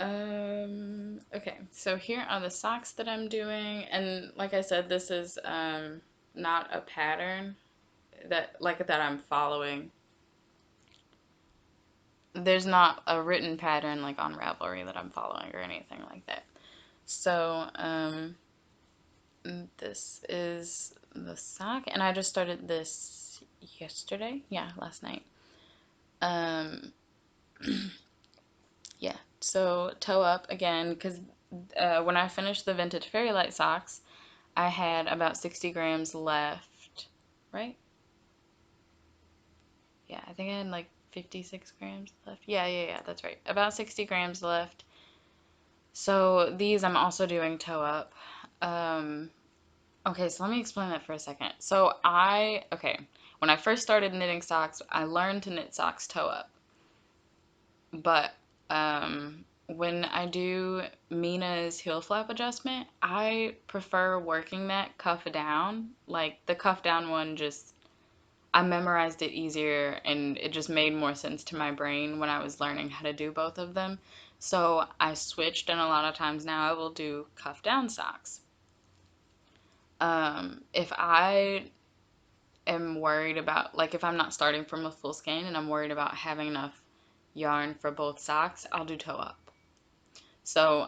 Okay, so here are the socks that I'm doing, and like I said, this is not a pattern that I'm following. There's not a written pattern like on Ravelry that I'm following or anything like that. So, this is the sock, and I just started this yesterday. Yeah, last night. Yeah, so toe up again, because when I finished the vintage Fairy Light socks, I had about 60 grams left, right? Yeah, I think I had like 56 grams left. Yeah, that's right. About 60 grams left. So these I'm also doing toe up. Okay, so let me explain that for a second. So when I first started knitting socks, I learned to knit socks toe up. But when I do Mina's heel flap adjustment, I prefer working that cuff down. Like the cuff down one I memorized it easier, and it just made more sense to my brain when I was learning how to do both of them. So I switched, and a lot of times now I will do cuff down socks. If I am worried about, like if I'm not starting from a full skein and I'm worried about having enough yarn for both socks, I'll do toe up. So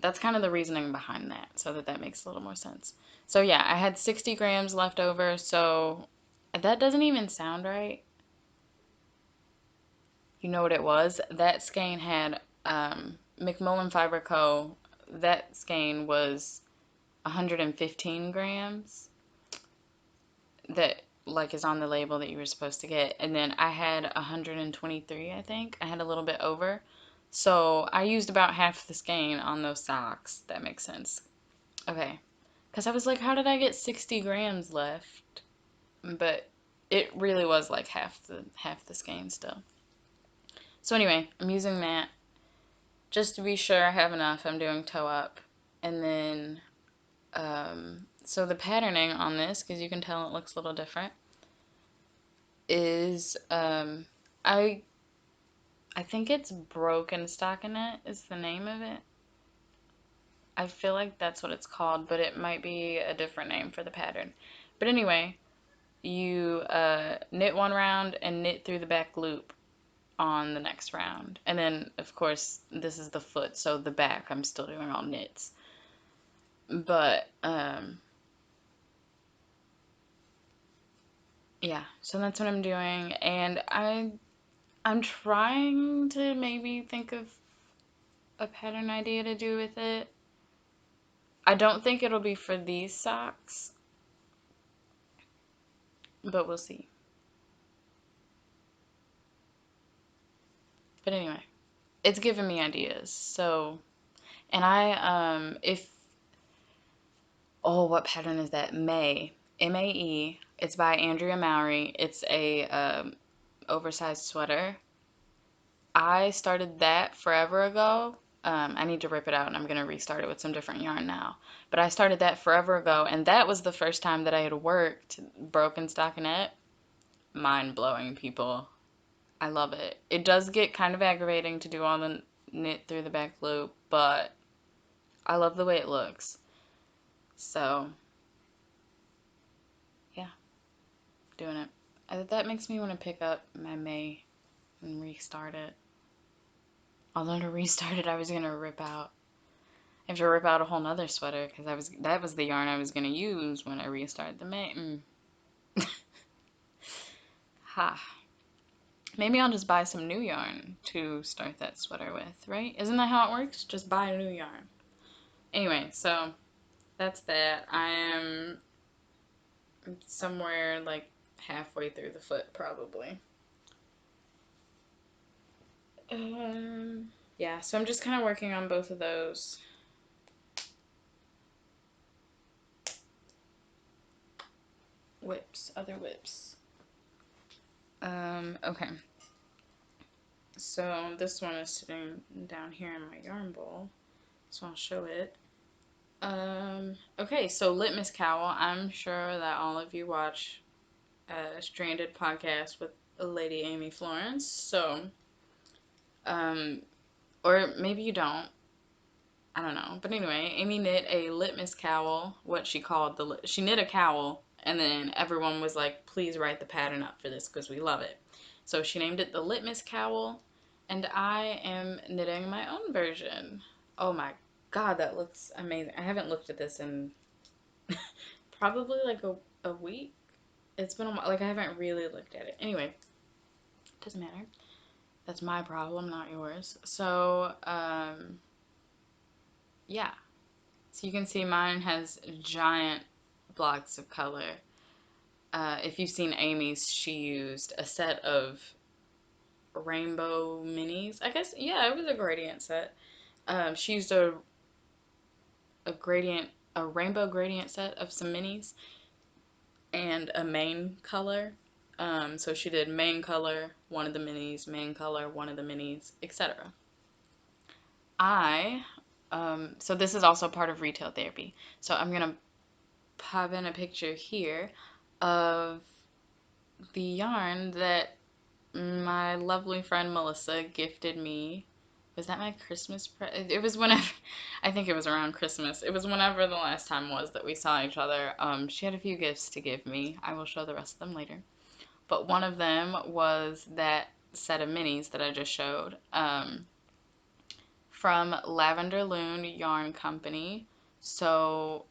that's kind of the reasoning behind that, so that makes a little more sense. So yeah, I had 60 grams left over, so that doesn't even sound right. You know what it was? That skein had McMullen Fiber Co. That skein was 115 grams. That like is on the label that you were supposed to get, and then I had 123. I think I had a little bit over, so I used about half the skein on those socks. That makes sense. Okay. Because I was like, how did I get 60 grams left? But it really was like half the skein still. So anyway, I'm using that. Just to be sure I have enough, I'm doing toe up. And then, so the patterning on this, because you can tell it looks a little different, is, I think it's Broken Stockinette is the name of it. I feel like that's what it's called, but it might be a different name for the pattern. But anyway, you knit one round and knit through the back loop on the next round. And then, of course, this is the foot, so the back I'm still doing all knits. But, yeah, so that's what I'm doing. And I'm trying to maybe think of a pattern idea to do with it. I don't think it'll be for these socks, but we'll see. But anyway, it's giving me ideas. So, and oh, what pattern is that? May. Mae. It's by Andrea Mowry. It's a oversized sweater. I started that forever ago. I need to rip it out and I'm going to restart it with some different yarn now. But I started that forever ago, and that was the first time that I had worked Broken Stockinette. Mind blowing, people. I love it. It does get kind of aggravating to do all the knit through the back loop, but I love the way it looks. So, yeah, doing it. That makes me want to pick up my May and restart it. Although to restart it, I was gonna rip out. I have to rip out a whole nother sweater because that was the yarn I was gonna use when I restarted the May. Ha. Maybe I'll just buy some new yarn to start that sweater with, right? Isn't that how it works? Just buy a new yarn. Anyway, so that's that. I am somewhere like halfway through the foot, probably. Yeah, so I'm just kind of working on both of those. Other whips. Okay. So this one is sitting down here in my yarn bowl, so I'll show it. Okay, so Litmus Cowl. I'm sure that all of you watch Stranded podcast with Lady Amy Florence, so, or maybe you don't. I don't know. But anyway, Amy knit a litmus cowl, what she called she knit a cowl, and then everyone was like, please write the pattern up for this because we love it. So she named it the litmus cowl, and I am knitting my own version. Oh my god, that looks amazing. I haven't looked at this in probably like a week. It's been a while. Like, I haven't really looked at it. Anyway, doesn't matter. That's my problem, not yours. So, yeah. So you can see mine has giant blocks of color. If you've seen Amy's, she used a set of rainbow minis. I guess, yeah, it was a gradient set. She used a rainbow gradient set of some minis and a main color. So she did main color, one of the minis, main color, one of the minis, etc. So this is also part of retail therapy. So I'm gonna pop in a picture here of the yarn that my lovely friend Melissa gifted me. Was that my Christmas It was whenever, I think it was around Christmas. It was whenever the last time was that we saw each other. She had a few gifts to give me. I will show the rest of them later. But one of them was that set of minis that I just showed. From Lavender Loon Yarn Company. So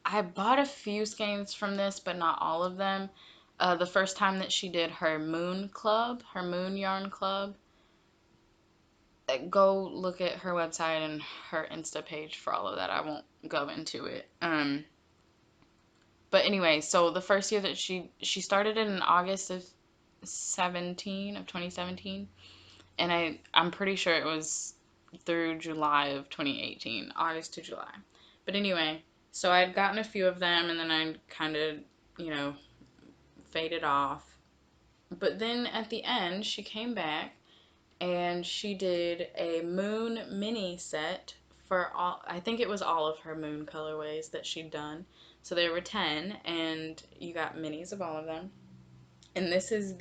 I bought a few skeins from this, but not all of them. The first time that she did her Moon Club, her Moon Yarn Club, go look at her website and her Insta page for all of that. I won't go into it. But anyway, so the first year that she started it in August of 2017, and I'm pretty sure it was through July of 2018, August to July. But anyway, so I had gotten a few of them, and then I kind of, you know, faded off. But then at the end, she came back and she did a moon mini set for all, I think it was all of her moon colorways that she'd done. So there were 10, and you got minis of all of them. And this is her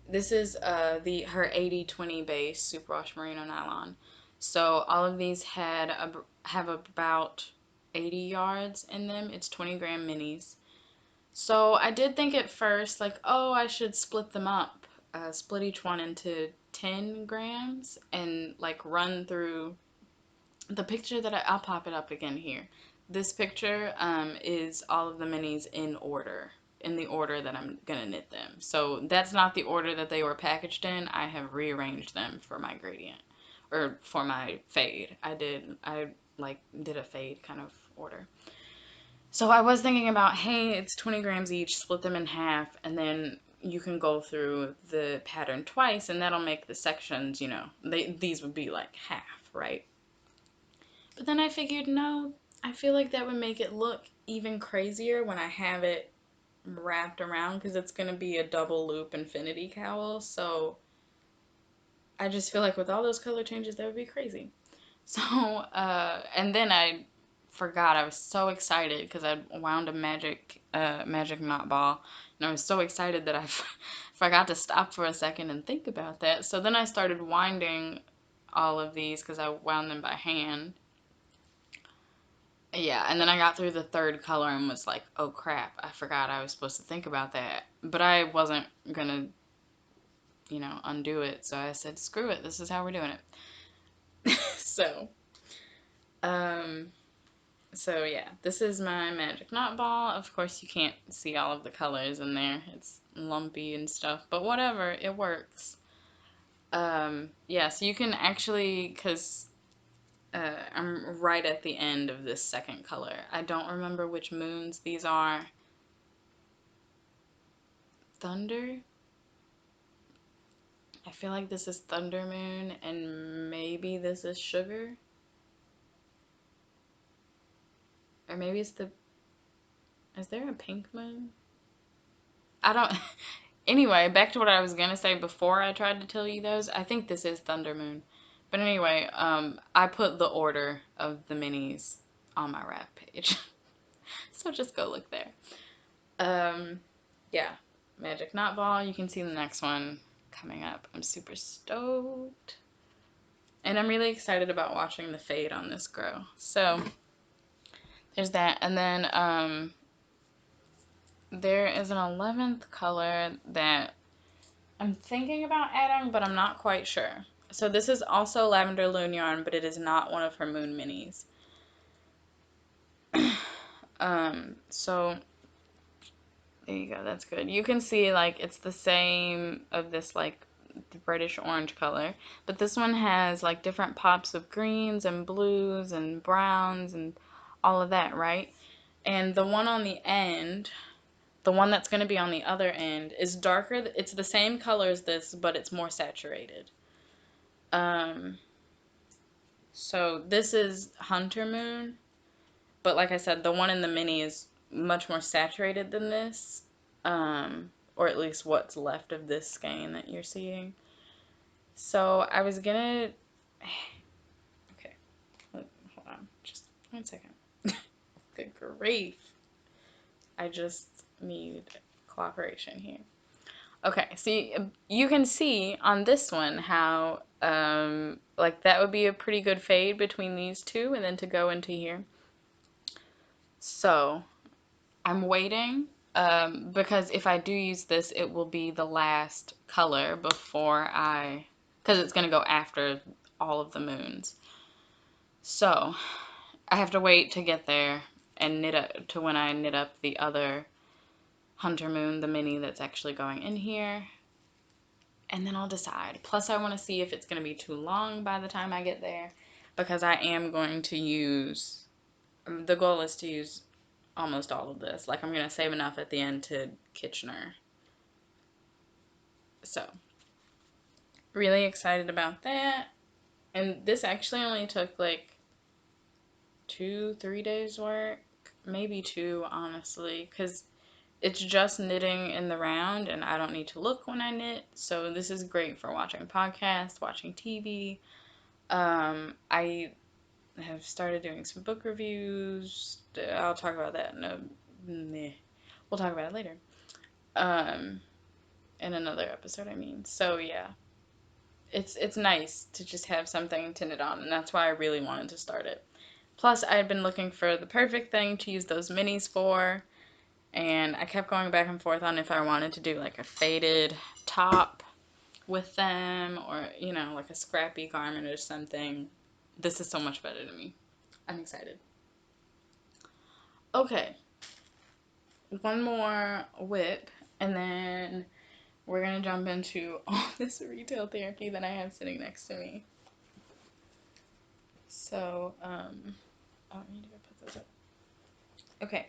80/20 base superwash merino nylon. So all of these have about 80 yards in them. It's 20-gram minis. So I did think at first, like, oh, I should split them up, split each one into 10 grams and like run through the picture that I'll pop it up again here. This picture is all of the minis in order, in the order that I'm gonna knit them. So that's not the order that they were packaged in. I have rearranged them for my gradient, or for my fade. I like did a fade kind of order. So I was thinking about, hey, it's 20 grams each, split them in half, and then you can go through the pattern twice, and that'll make the sections, you know, these would be like half, right? But then I figured, no, I feel like that would make it look even crazier when I have it wrapped around, because it's going to be a double loop infinity cowl. So I just feel like with all those color changes, that would be crazy. So, and then I forgot, I was so excited because I wound a magic knot ball, and I was so excited that I forgot to stop for a second and think about that. So then I started winding all of these because I wound them by hand. Yeah, and then I got through the third color and was like, oh crap, I forgot I was supposed to think about that. But I wasn't gonna, you know, undo it, so I said, screw it, this is how we're doing it. So, um, so yeah, this is my magic knot ball. Of course, you can't see all of the colors in there. It's lumpy and stuff, but whatever, it works. Yeah, so you can actually, because I'm right at the end of this second color. I don't remember which moons these are. Thunder? I feel like this is Thunder Moon, and maybe this is Sugar. Or maybe it's the... Is there a pink moon? I don't... Anyway, back to what I was gonna say before I tried to tell you those. I think this is Thunder Moon. But anyway, I put the order of the minis on my wrap page. So just go look there. Yeah, Magic Knot Ball. You can see the next one coming up. I'm super stoked. And I'm really excited about watching the fade on this grow. So there's that. And then there is an 11th color that I'm thinking about adding, but I'm not quite sure. So this is also Lavender Loon yarn, but it is not one of her moon minis. So there you go, that's good. You can see like it's the same of this like the reddish orange color, but this one has like different pops of greens and blues and browns and all of that, right? And the one on the end, the one that's going to be on the other end, is darker. It's the same color as this, but it's more saturated. So this is Hunter Moon, but like I said, the one in the mini is much more saturated than this, or at least what's left of this skein that you're seeing. So I was gonna, okay, hold on, just 1 second. Good grief. I just need cooperation here. Okay, see, you can see on this one how, like, that would be a pretty good fade between these two, and then to go into here. So, I'm waiting, because if I do use this, it will be the last color before because it's going to go after all of the moons. So, I have to wait to get there and knit up to when I knit up the other Hunter Moon, the mini that's actually going in here. And then I'll decide. Plus, I want to see if it's going to be too long by the time I get there, because I am going to use, the goal is to use almost all of this. Like, I'm going to save enough at the end to Kitchener. So, really excited about that. And this actually only took, like, 2-3 days work, maybe 2, honestly, because it's just knitting in the round and I don't need to look when I knit. So this is great for watching podcasts, watching TV. I have started doing some book reviews. I'll talk about that we'll talk about it later. In another episode, I mean. So yeah, it's nice to just have something to knit on, and that's why I really wanted to start it. Plus, I had been looking for the perfect thing to use those minis for, and I kept going back and forth on if I wanted to do like a faded top with them, or like a scrappy garment or something. This is so much better to me. I'm excited. Okay, one more whip, and then we're gonna jump into all this retail therapy that I have sitting next to me. So, oh, I need to put this up. Okay,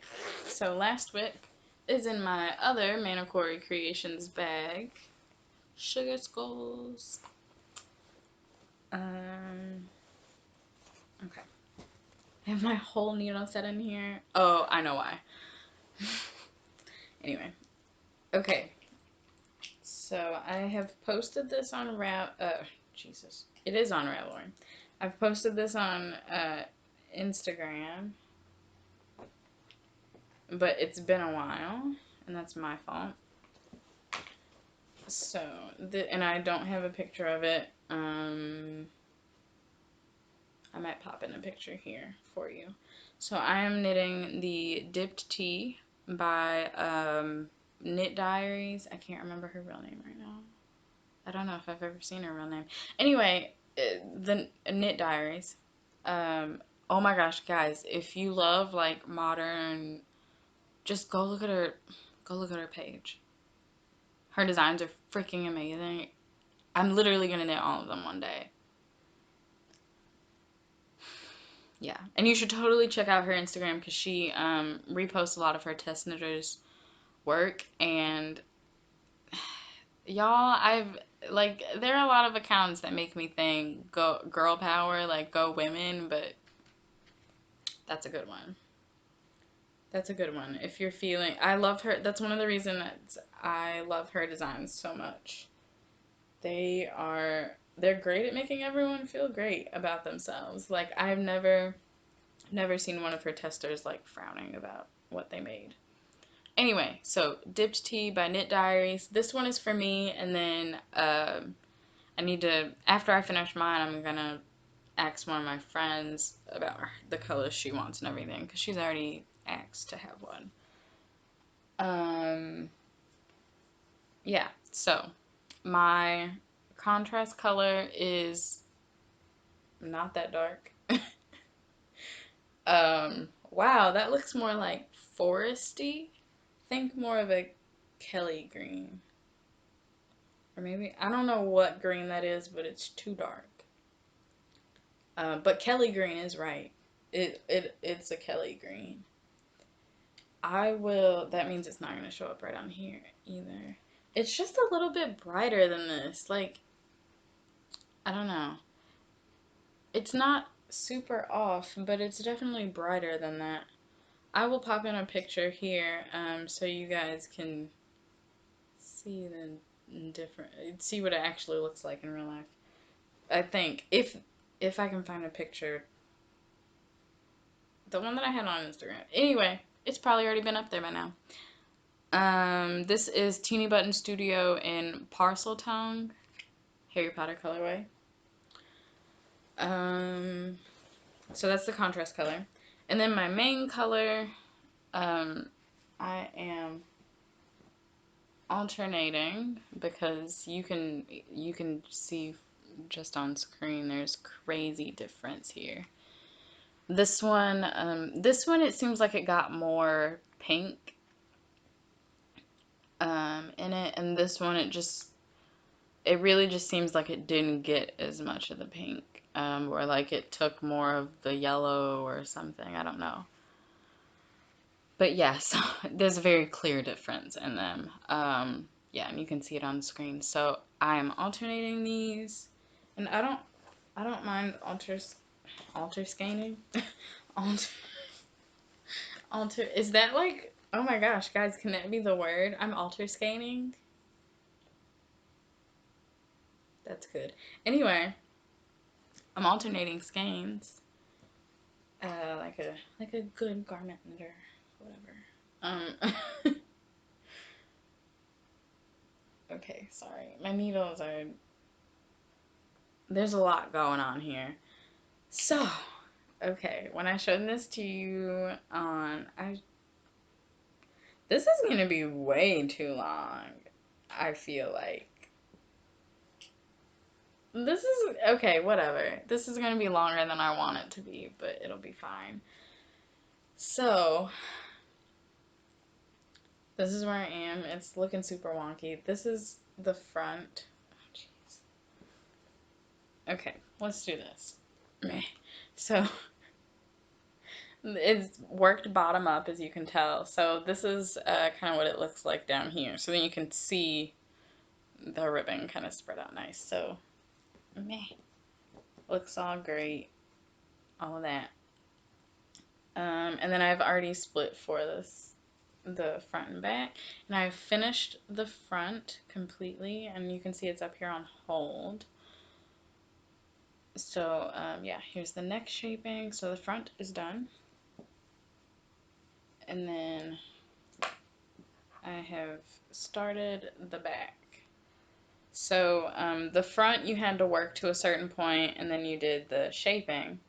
so last whip is in my other Manacori Creations bag. Sugar skulls. Okay. I have my whole needle set in here. Oh, I know why. Anyway. Okay. So I have posted this on Jesus. It is on Ravelry. I've posted this on Instagram, but it's been a while, and that's my fault. So, and I don't have a picture of it. I might pop in a picture here for you. So I am knitting the Dipped Tea by Knit Diaries. I can't remember her real name right now. I don't know if I've ever seen her real name. Anyway, the Knit Diaries. Oh my gosh, guys, if you love like modern, just go look at her page. Her designs are freaking amazing. I'm literally gonna knit all of them one day. Yeah, and you should totally check out her Instagram because she reposts a lot of her test knitters work, and y'all, there are a lot of accounts that make me think go girl power, like go women, but that's a good one. That's a good one. If you're feeling, I love her. That's one of the reasons I love her designs so much. They're great at making everyone feel great about themselves. Like I've never seen one of her testers like frowning about what they made. Anyway, so Dipped Tea by Knit Diaries. This one is for me, and then I need to, after I finish mine, I'm gonna ask one of my friends about the colors she wants and everything, because she's already asked to have one. Yeah, so my contrast color is not that dark. Wow, that looks more like foresty. Think more of a Kelly green. Or maybe, I don't know what green that is, but it's too dark. But Kelly green is right. It's a Kelly green. That means it's not going to show up right on here either. It's just a little bit brighter than this. Like, I don't know. It's not super off, but it's definitely brighter than that. I will pop in a picture here so you guys can see see what it actually looks like in real life. I think if I can find a picture, the one that I had on Instagram. Anyway, it's probably already been up there by now. This is Teeny Button Studio in Parcel Tongue, Harry Potter colorway. So that's the contrast color. And then my main color, I am alternating because you can see just on screen there's crazy difference here. This one it seems like it got more pink in it, and this one it really just seems like it didn't get as much of the pink, or like it took more of the yellow or something. I don't know. But yes, there's a very clear difference in them. Yeah, and you can see it on the screen. So I'm alternating these, and I don't mind Alterskeining. Alter, is that like, oh my gosh, guys, can that be the word? I'm alterskeining. That's good. Anyway, I'm alternating skeins. Like a good garment knitter, whatever. Okay, sorry. My needles are, there's a lot going on here. So, okay, when I showed this to you on, this is gonna be way too long, I feel like. This is, okay, whatever. This is gonna be longer than I want it to be, but it'll be fine. So, this is where I am. It's looking super wonky. This is the front. Oh, jeez. Okay, let's do this. So, it's worked bottom up, as you can tell. So this is kind of what it looks like down here. So then you can see the ribbon kind of spread out nice. So, looks all great. All of that. And then I've already split for this, the front and back. And I've finished the front completely. And you can see it's up here on hold. So, yeah, here's the neck shaping. So the front is done. And then I have started the back. So the front you had to work to a certain point, and then you did the shaping.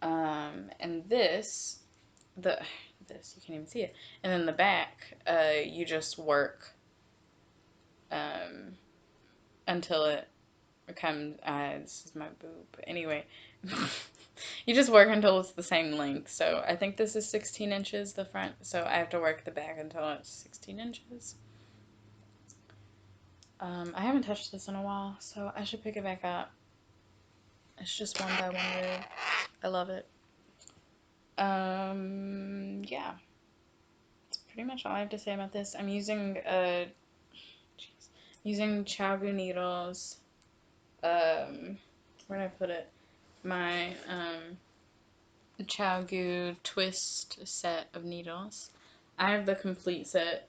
And this you can't even see it. And then the back, you just work until it becomes. This is my boob. Anyway, you just work until it's the same length. So I think this is 16 inches the front. So I have to work the back until it's 16 inches. I haven't touched this in a while, so I should pick it back up. It's just one by one rib. I love it. Yeah. That's pretty much all I have to say about this. I'm using, Chowgu needles. Where did I put it? My, Chowgu twist set of needles. I have the complete set.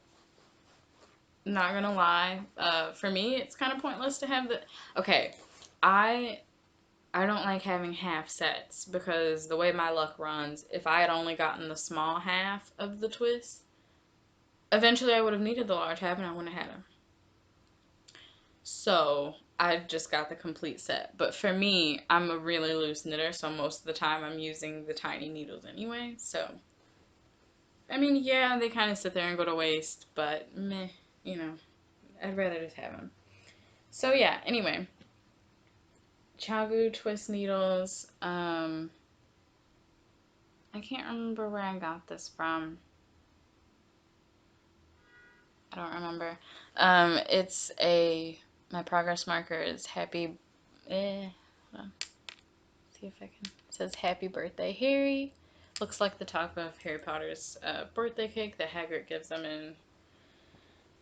Not gonna lie, for me, it's kind of pointless to have the, okay, I don't like having half sets because the way my luck runs, if I had only gotten the small half of the twist, eventually I would have needed the large half and I wouldn't have had them. So I just got the complete set. But for me, I'm a really loose knitter, so most of the time I'm using the tiny needles anyway. So, I mean, yeah, they kind of sit there and go to waste, but meh, you know, I'd rather just have them. So yeah, anyway. Chowgu twist needles. I can't remember where I got this from. I don't remember. It's my progress marker is happy, hold on. See if I can, it says happy birthday Harry. Looks like the top of Harry Potter's birthday cake that Hagrid gives them in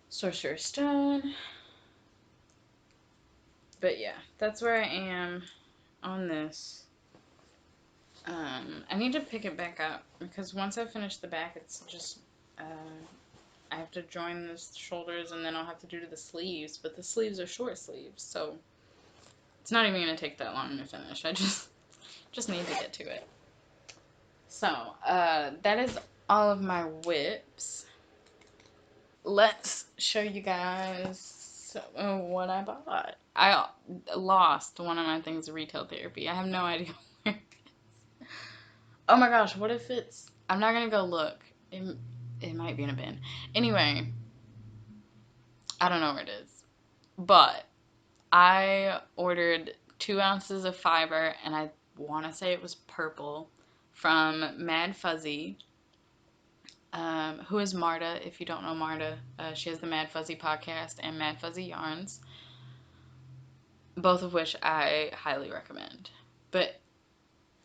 Sorcerer's Stone. But yeah, that's where I am on this. I need to pick it back up because once I finish the back, it's just, I have to join the shoulders and then I'll have to do the sleeves, but the sleeves are short sleeves, so it's not even going to take that long to finish. I just need to get to it. So, that is all of my whips. Let's show you guys what I bought. I lost one of my things, retail therapy. I have no idea where it is. Oh my gosh, what if it's, I'm not gonna go look. It might be in a bin. Anyway, I don't know where it is. But I ordered 2 ounces of fiber, and I want to say it was purple, from Mad Fuzzy. Who is Marta? If you don't know Marta, she has the Mad Fuzzy podcast and Mad Fuzzy Yarns, both of which I highly recommend. But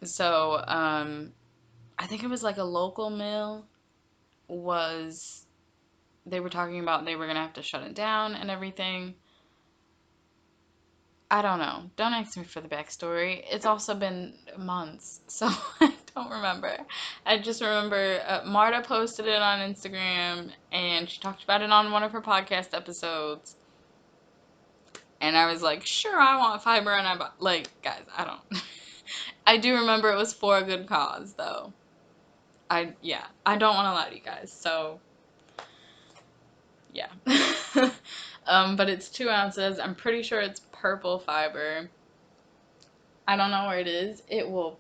so I think it was like a local mill they were talking about they were gonna have to shut it down and everything. I don't know. Don't ask me for the backstory. It's also been months, so I don't remember. I just remember Marta posted it on Instagram, and she talked about it on one of her podcast episodes. And I was like, sure, I want fiber, and I bought, like, guys, I don't. I do remember it was for a good cause, though. Yeah, I don't want to lie to you guys, so, yeah. But it's 2 ounces. I'm pretty sure it's purple fiber. I don't know where it is. It will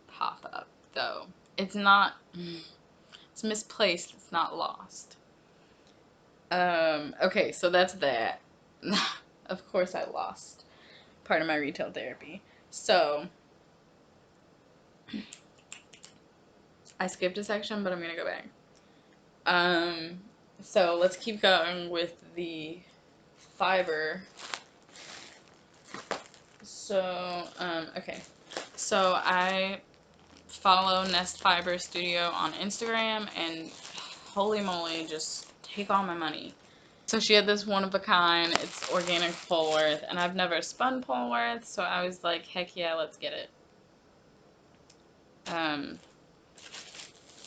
pop up, though. It's not, it's misplaced. It's not lost. Okay, so that's that. Of course I lost part of my retail therapy. So, I skipped a section, but I'm gonna go back. So let's keep going with the fiber. So, okay. So I follow Nest Fiber Studio on Instagram, and holy moly, just take all my money. So she had this one-of-a-kind, it's organic Polworth, and I've never spun Polworth, so I was like, heck yeah, let's get it.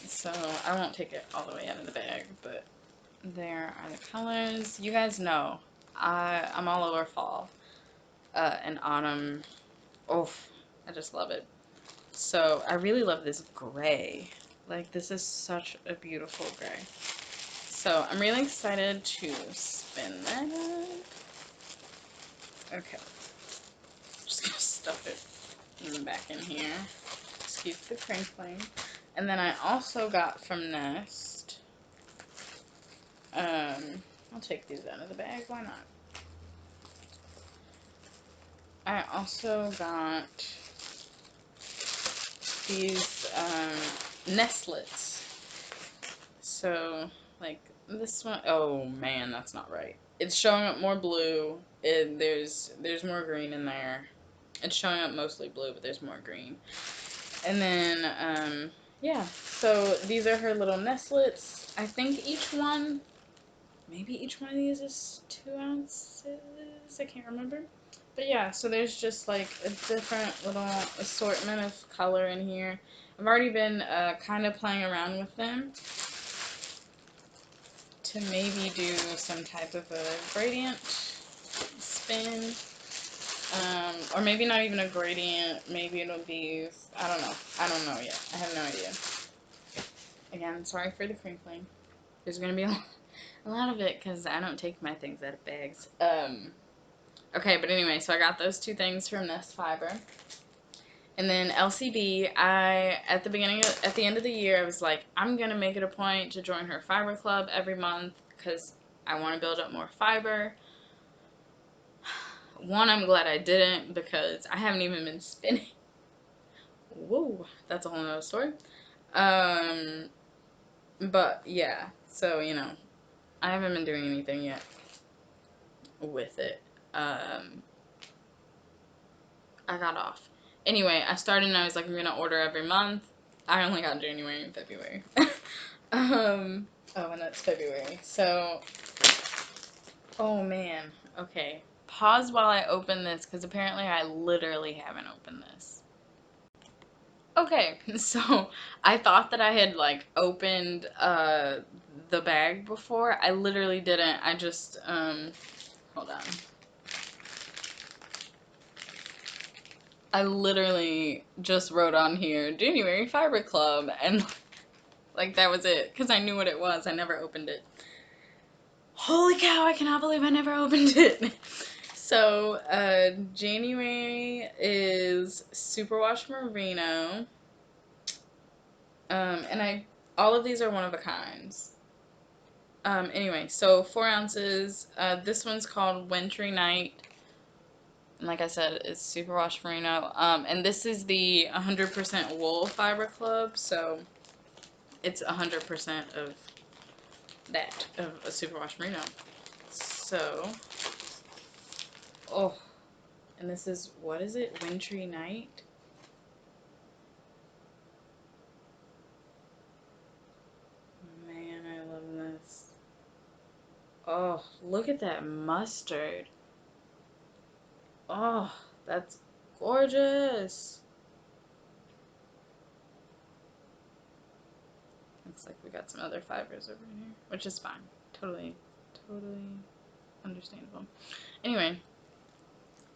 So I won't take it all the way out of the bag, but there are the colors. You guys know, I'm all over fall and autumn. Oh, I just love it. So I really love this gray. Like, this is such a beautiful gray. So I'm really excited to spin that up. Okay. Just gonna stuff it back in here. Excuse the crinkling. And then I also got from Nest. I'll take these out of the bag. Why not? I also got these nestlets. So, like this one, oh man, that's not right. It's showing up more blue. There's more green in there. It's showing up mostly blue, but there's more green. And then, yeah. So these are her little nestlets. I think maybe each one of these is 2 ounces. I can't remember. But yeah, so there's just like a different little assortment of color in here. I've already been kind of playing around with them to maybe do some type of a gradient spin. Or maybe not even a gradient. Maybe it'll be, I don't know. I don't know yet. I have no idea. Again, sorry for the crinkling. There's going to be a lot of it because I don't take my things out of bags. Okay, but anyway, so I got those 2 things from Nest Fiber. And then LCB, at the end of the year, I was like, I'm going to make it a point to join her fiber club every month because I want to build up more fiber. One, I'm glad I didn't because I haven't even been spinning. Whoa, that's a whole nother story. But yeah, so, you know, I haven't been doing anything yet with it. I got off. Anyway, I started and I was like, I'm gonna order every month. I only got January and February. Oh, and that's February. So, oh man. Okay. Pause while I open this, because apparently I literally haven't opened this. Okay, so I thought that I had, like, opened, the bag before. I literally didn't. I just, hold on. I literally just wrote on here, January Fiber Club, and like that was it, because I knew what it was. I never opened it. Holy cow, I cannot believe I never opened it. So, January is Superwash Merino, and all of these are one of a kinds. Anyway, so 4 ounces, this one's called Wintry Night. And like I said, it's Superwash Merino. And this is the 100% wool fiber club, so it's 100% of that, of a Superwash Merino. So, oh, and this is, what is it? Wintry Night? Man, I love this. Oh, look at that mustard. Oh, that's gorgeous. Looks like we got some other fibers over here, which is fine. Totally, totally understandable. Anyway,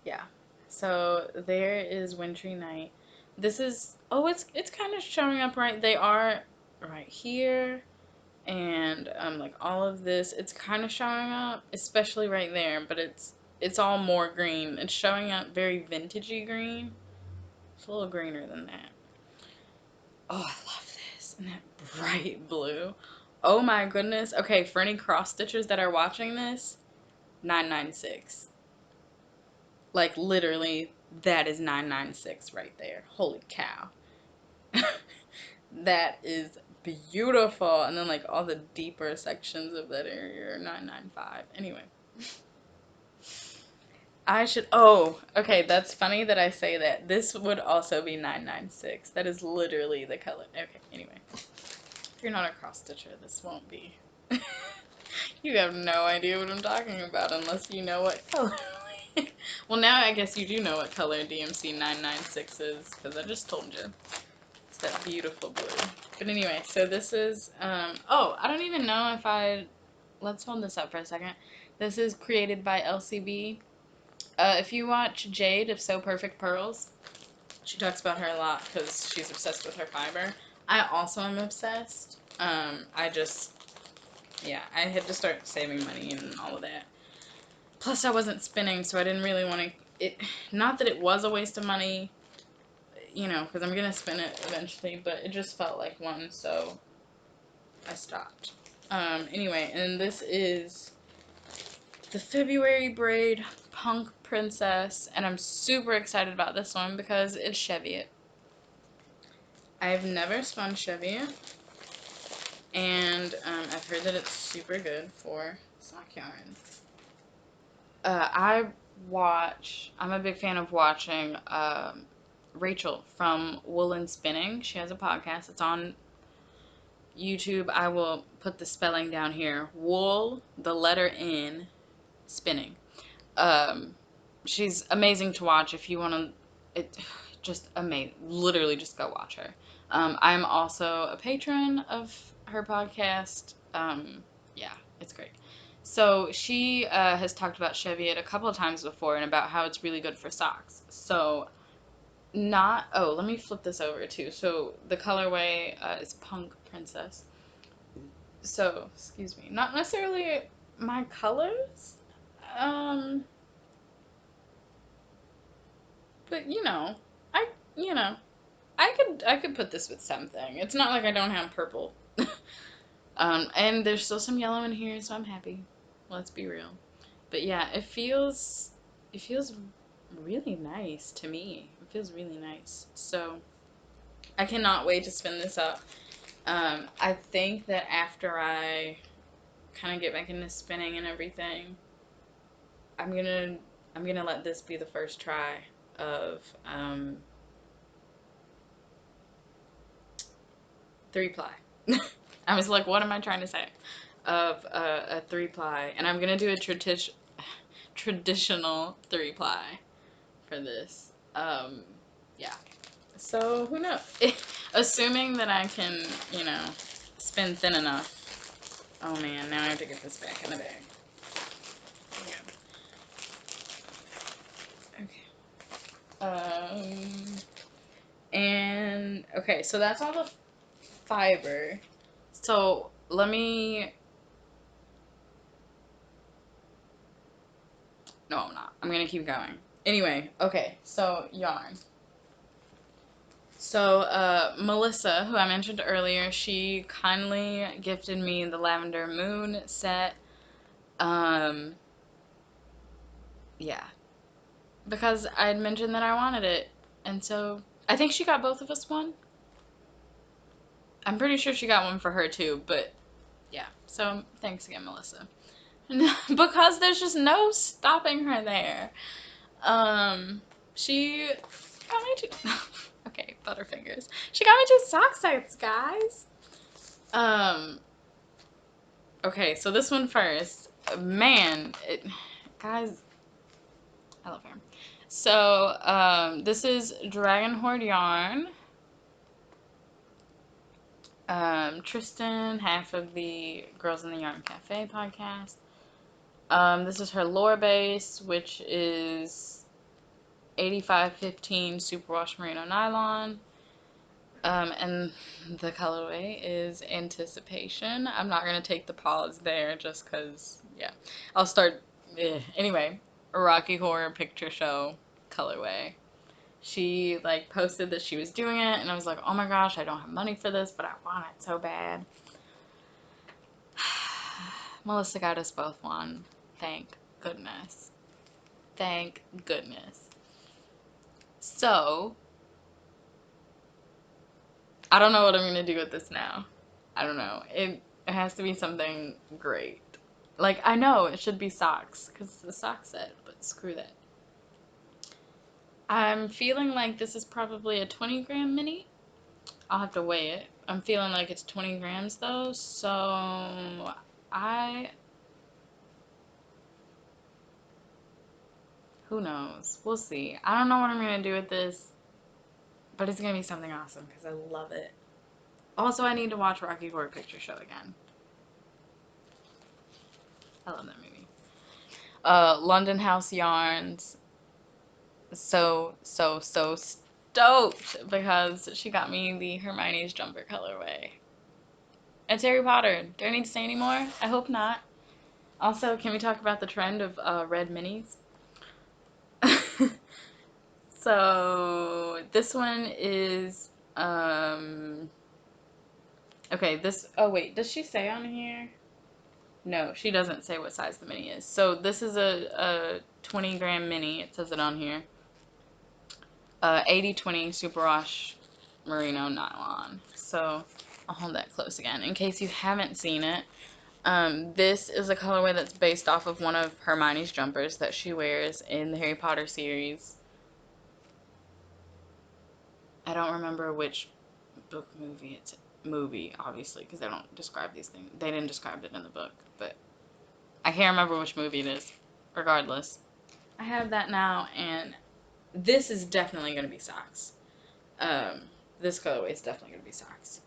yeah. So there is Wintry Night. This is, oh, it's kind of showing up right. They are right here, and like all of this, it's kind of showing up, especially right there. But it's all more green. It's showing up very vintagey green. It's a little greener than that. Oh, I love this. And that bright blue. Oh my goodness. Okay, for any cross stitchers that are watching this, 996. Like literally, that is 996 right there. Holy cow. That is beautiful. And then like all the deeper sections of that area are 995. Anyway. I should, oh, okay, that's funny that I say that. This would also be 996. That is literally the color. Okay, anyway. If you're not a cross stitcher, this won't be. You have no idea what I'm talking about unless you know what color. Well, now I guess you do know what color DMC 996 is, because I just told you. It's that beautiful blue. But anyway, so this is, oh, I don't even know if let's hold this up for a second. This is created by LCB. If you watch Jade of So Perfect Pearls, she talks about her a lot because she's obsessed with her fiber. I also am obsessed. I just, yeah, I had to start saving money and all of that. Plus, I wasn't spinning, so I didn't really want to, not that it was a waste of money, you know, because I'm going to spin it eventually, but it just felt like one, so I stopped. Anyway, and this is the February Braid Punk Princess, and I'm super excited about this one because it's Cheviot. I've never spun Cheviot, and I've heard that it's super good for sock yarn. I'm a big fan of watching Rachel from Woolen Spinning. She has a podcast. It's on YouTube. I will put the spelling down here. Wool, the letter N, spinning. She's amazing to watch if you want to. It just amazing. Literally, just go watch her. I'm also a patron of her podcast. Yeah, it's great. So she has talked about Cheviot a couple of times before and about how it's really good for socks. So let me flip this over too. So the colorway is Punk Princess. So, excuse me, not necessarily my colors, um, but I, you know, I could put this with something. It's not like I don't have purple. And there's still some yellow in here, so I'm happy. Let's be real. But yeah, it feels really nice to me. It feels really nice. So I cannot wait to spin this up. I think that after I kind of get back into spinning and everything, I'm gonna I'm gonna let this be the first try of 3-ply. I was like, what am I trying to say? Of a 3-ply, and I'm gonna do a traditional 3-ply for this. Yeah. So who knows? Assuming that I can, spin thin enough. Oh man, now I have to get this back in the bag. Okay. And okay, so that's all the fiber. So let me. No, I'm not. I'm gonna keep going. Anyway, okay, so yarn. So, Melissa, who I mentioned earlier, she kindly gifted me the Lavender Moon set. Um, yeah, because I had mentioned that I wanted it. And so, I think she got both of us one. I'm pretty sure she got one for her too, but yeah. So, thanks again, Melissa. Because there's just no stopping her there. She got me two. Okay, Butterfingers. She got me two sock sets, guys. Okay, so this one first. Man, guys, I love her. So, this is Dragon Horde yarn. Tristan, half of the Girls in the Yarn Cafe podcast. This is her lore base, which is 8515 superwash merino nylon. And the colorway is Anticipation. I'm not going to take the pause there just because, yeah. I'll start, anyway, Rocky Horror Picture Show colorway. She, like, posted that she was doing it, and I was like, oh my gosh, I don't have money for this, but I want it so bad. Melissa got us both one. Thank goodness. Thank goodness. So, I don't know what I'm going to do with this now. I don't know. It has to be something great. Like, I know it should be socks, because it's the sock set, but screw that. I'm feeling like this is probably a 20 gram mini. I'll have to weigh it. I'm feeling like it's 20 grams though, so who knows? We'll see. I don't know what I'm going to do with this, but it's going to be something awesome because I love it. Also, I need to watch Rocky Horror Picture Show again. I love that movie. London House Yarns. So stoked because she got me the Hermione's jumper colorway. It's Harry Potter. Do I need to say any more? I hope not. Also, can we talk about the trend of red minis? So this one is okay, oh wait, does she say on here? No, she doesn't say what size the mini is. So this is a 20 gram mini. It says it on here. 80/20 superwash merino nylon. So I'll hold that close again in case you haven't seen it. This is a colorway that's based off of one of Hermione's jumpers that she wears in the Harry Potter series. I don't remember which book movie it's movie, obviously, because they don't describe these things. They didn't describe it in the book, but I can't remember which movie it is. Regardless, I have that now, and this is definitely going to be socks. This colorway is definitely going to be socks.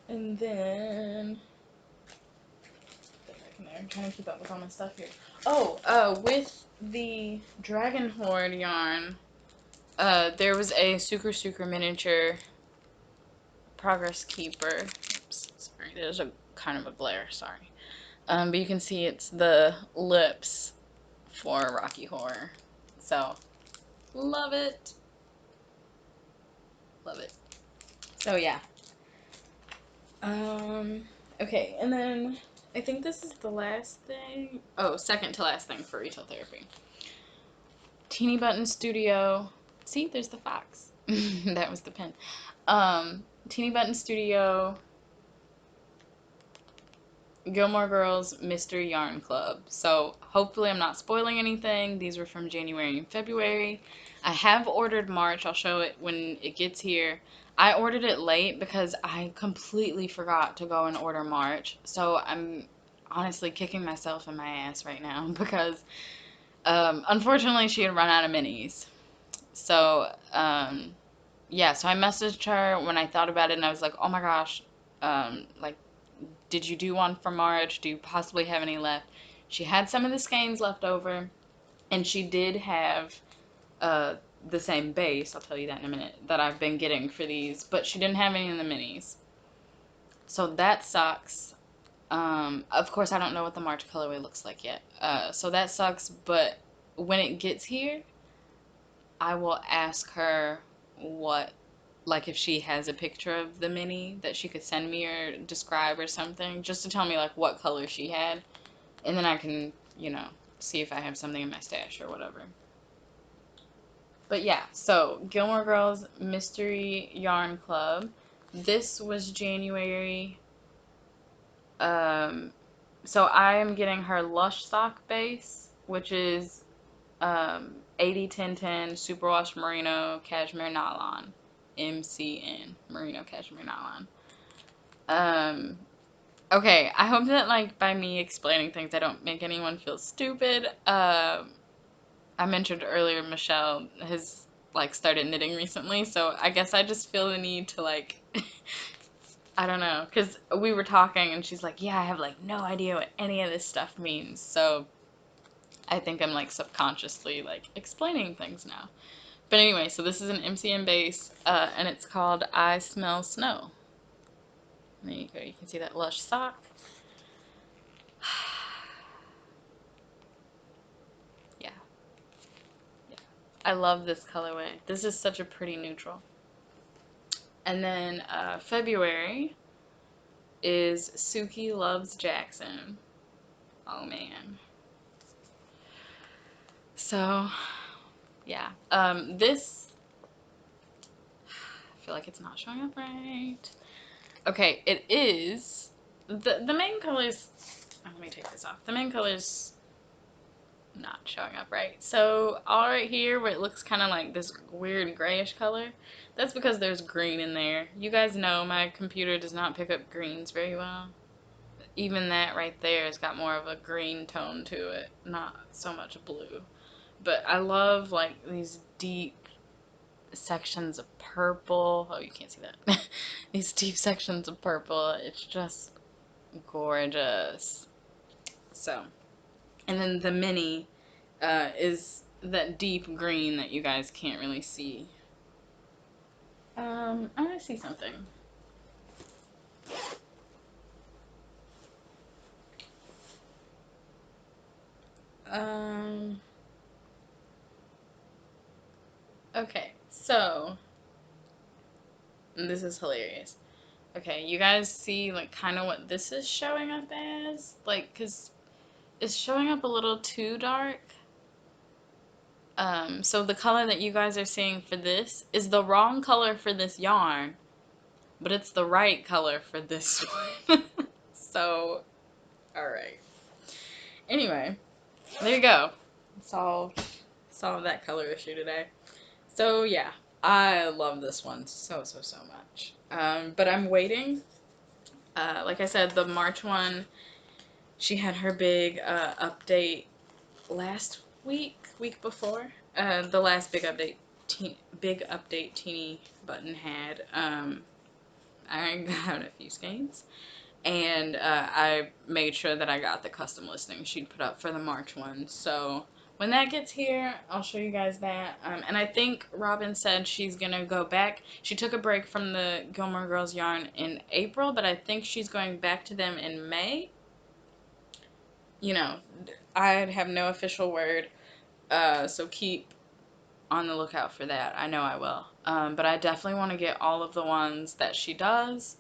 And then I'm trying to keep up with all my stuff here. Oh, with the Dragon Horde yarn, there was a Sucre miniature Progress Keeper. Oops, sorry, there's a kind of a glare, sorry. But you can see it's the lips for Rocky Horror. So, love it. Love it. So, yeah. Okay, and then I think this is the last thing. Oh, second to last thing for retail therapy. Teeny Button Studio. See, there's the fox. That was the pen. Teeny Button Studio Gilmore Girls Mystery Yarn Club. So hopefully I'm not spoiling anything. These were from January and February. I have ordered March. I'll show it when it gets here. I ordered it late because I completely forgot to go and order March. So I'm honestly kicking myself in my ass right now because unfortunately she had run out of minis. So yeah, so I messaged her when I thought about it and I was like, oh my gosh, like, did you do one for March? Do you possibly have any left? She had some of the skeins left over, and she did have the same base, I'll tell you that in a minute, that I've been getting for these, but she didn't have any in the minis. So that sucks. Of course, I don't know what the March colorway looks like yet. So that sucks, but when it gets here, I will ask her what, like if she has a picture of the mini that she could send me or describe or something, just to tell me like what color she had, and then I can, see if I have something in my stash or whatever. But yeah, so Gilmore Girls Mystery Yarn Club. This was January. So I am getting her Lush Sock base, which is 80/10/10 superwash merino cashmere nylon. MCN merino cashmere nylon. Okay, I hope that like by me explaining things I don't make anyone feel stupid. I mentioned earlier, Michelle has like started knitting recently, so I guess I just feel the need to like I don't know, because we were talking and she's like, yeah, I have like no idea what any of this stuff means. So I think I'm like subconsciously like explaining things now. But anyway, so this is an MCM base, and it's called I Smell Snow. There you go. You can see that lush sock. Yeah. Yeah. I love this colorway. This is such a pretty neutral. And then February is Suki Loves Jackson. Oh man. So yeah. This I feel like it's not showing up right. Okay, it is the main colors. Oh, let me take this off. The main colors not showing up right. So all right here where it looks kind of like this weird grayish color, that's because there's green in there. You guys know my computer does not pick up greens very well. Even that right there has got more of a green tone to it, not so much blue. But I love like these deep sections of purple. Oh, you can't see that. These deep sections of purple. It's just gorgeous. So, and then the mini is that deep green that you guys can't really see. I see something. Um, okay, so this is hilarious. Okay, you guys see like kind of what this is showing up as? Like, cause it's showing up a little too dark. So the color that you guys are seeing for this is the wrong color for this yarn, but it's the right color for this one. So, alright. Anyway, there you go. Solved that color issue today. So yeah, I love this one so much. But I'm waiting. Like I said, the March one, she had her big update last week before. The last big update, Teeny Button had. I got a few skeins, and I made sure that I got the custom listing she'd put up for the March one. So when that gets here, I'll show you guys that. And I think Robin said she's gonna go back. She took a break from the Gilmore Girls yarn in April, but I think she's going back to them in May. You know, I have no official word, so keep on the lookout for that. I know I will. But I definitely want to get all of the ones that she does,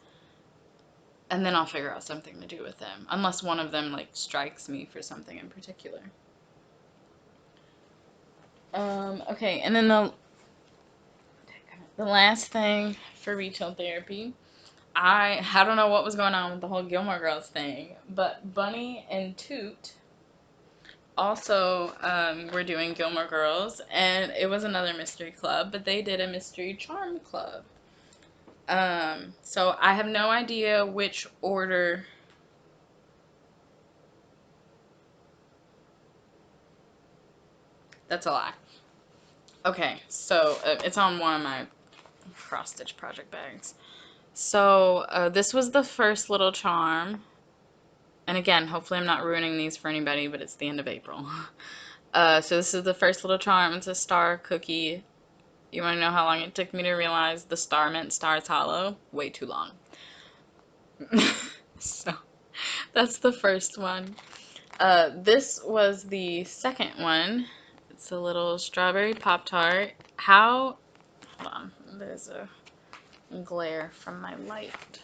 and then I'll figure out something to do with them. Unless one of them, like, strikes me for something in particular. Okay, and then the last thing for retail therapy, I don't know what was going on with the whole Gilmore Girls thing, but Bunny and Toot also were doing Gilmore Girls, and it was another mystery club, but they did a mystery charm club. So I have no idea which order. That's a lie. Okay, so it's on one of my cross-stitch project bags. So this was the first little charm. And again, hopefully I'm not ruining these for anybody, but it's the end of April. So this is the first little charm. It's a star cookie. You want to know how long it took me to realize the star meant stars hollow? Way too long. So that's the first one. This was the second one. It's a little strawberry Pop-Tart. Hold on, there's a glare from my light.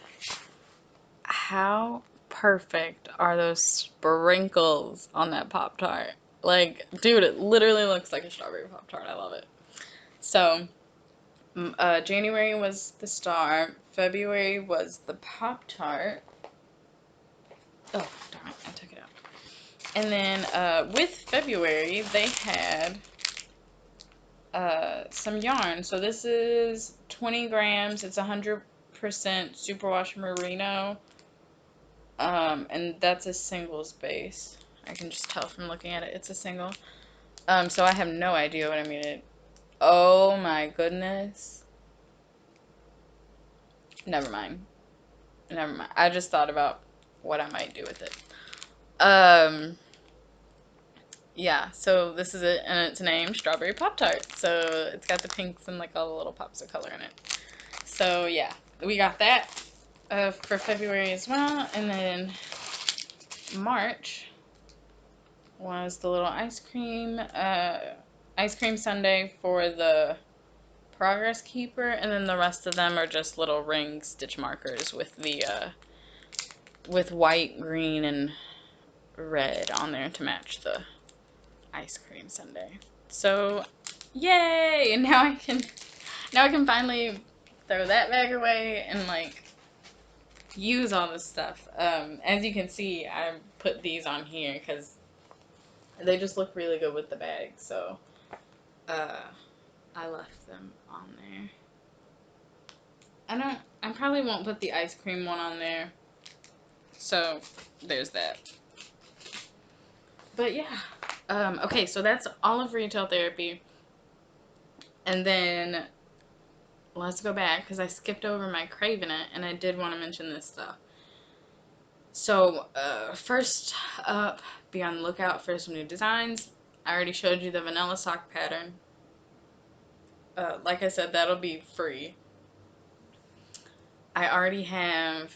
How perfect are those sprinkles on that Pop-Tart? Like, dude, it literally looks like a strawberry Pop-Tart. I love it. So, January was the star. February was the Pop-Tart. Oh, darn it, I took it out. And then with February, they had some yarn. So this is 20 grams. It's 100% superwash merino. And that's a singles base. I can just tell from looking at it. It's a single. So I have no idea what I made. Oh my goodness. Never mind. Never mind. I just thought about what I might do with it. Um, yeah, so this is it, and it's named Strawberry Pop-Tart. So it's got the pinks and like all the little pops of color in it. So yeah, we got that for February as well, and then March was the little ice cream sundae for the progress keeper, and then the rest of them are just little ring stitch markers with the with white, green, and red on there to match the ice cream sundae. So, yay! And now I can finally throw that bag away and like use all this stuff. As you can see, I put these on here because they just look really good with the bag. So, uh, I left them on there. I probably won't put the ice cream one on there. So, there's that. But yeah. Okay, so that's all of retail therapy. And then let's go back because I skipped over my craving it and I did want to mention this stuff. So, first up, be on the lookout for some new designs. I already showed you the vanilla sock pattern. Like I said, that'll be free. I already have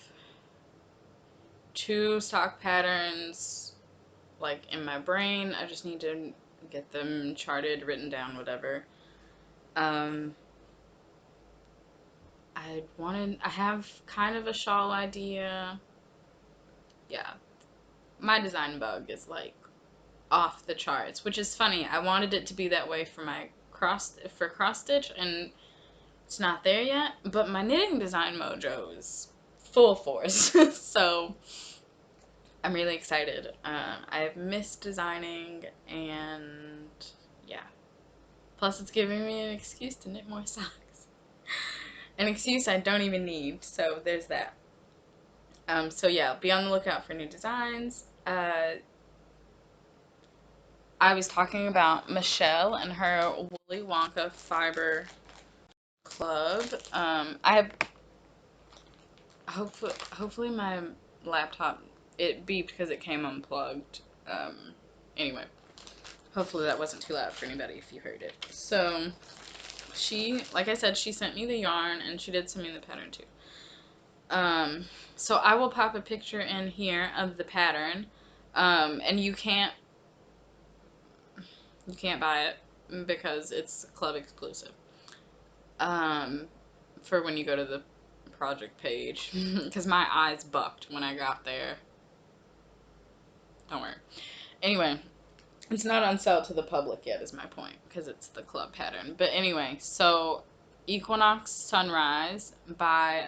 2 sock patterns like in my brain. I just need to get them charted, written down, whatever. I have kind of a shawl idea. Yeah, my design bug is like off the charts, which is funny. I wanted it to be that way for my cross stitch, and it's not there yet. But my knitting design mojo is full force, so I'm really excited. I've missed designing, and yeah. Plus, it's giving me an excuse to knit more socks. An excuse I don't even need. So there's that. So yeah, be on the lookout for new designs. I was talking about Michelle and her Woolly Wonka fiber club. I have hopefully my laptop, it beeped because it came unplugged. Anyway, hopefully that wasn't too loud for anybody if you heard it. So she, like I said, she sent me the yarn and she did send me the pattern too. So I will pop a picture in here of the pattern. And you can't buy it because it's club exclusive. For when you go to the project page, because my eyes bucked when I got there. Don't worry. Anyway, it's not on sale to the public yet, is my point, because it's the club pattern. But anyway, so Equinox Sunrise by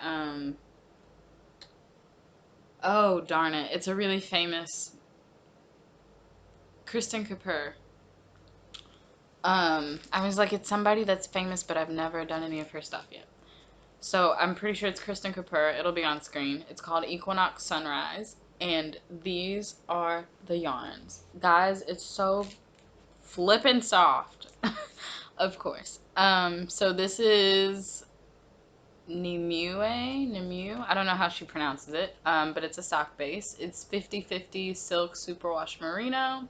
oh darn it, it's a really famous Kristen Kapoor. I was like, it's somebody that's famous, but I've never done any of her stuff yet. So I'm pretty sure it's Kristen Kapoor. It'll be on screen. It's called Equinox Sunrise. And these are the yarns. Guys, it's so flippin' soft. Of course. So this is Nemue. I don't know how she pronounces it. But it's a sock base. It's 50/50 silk superwash merino.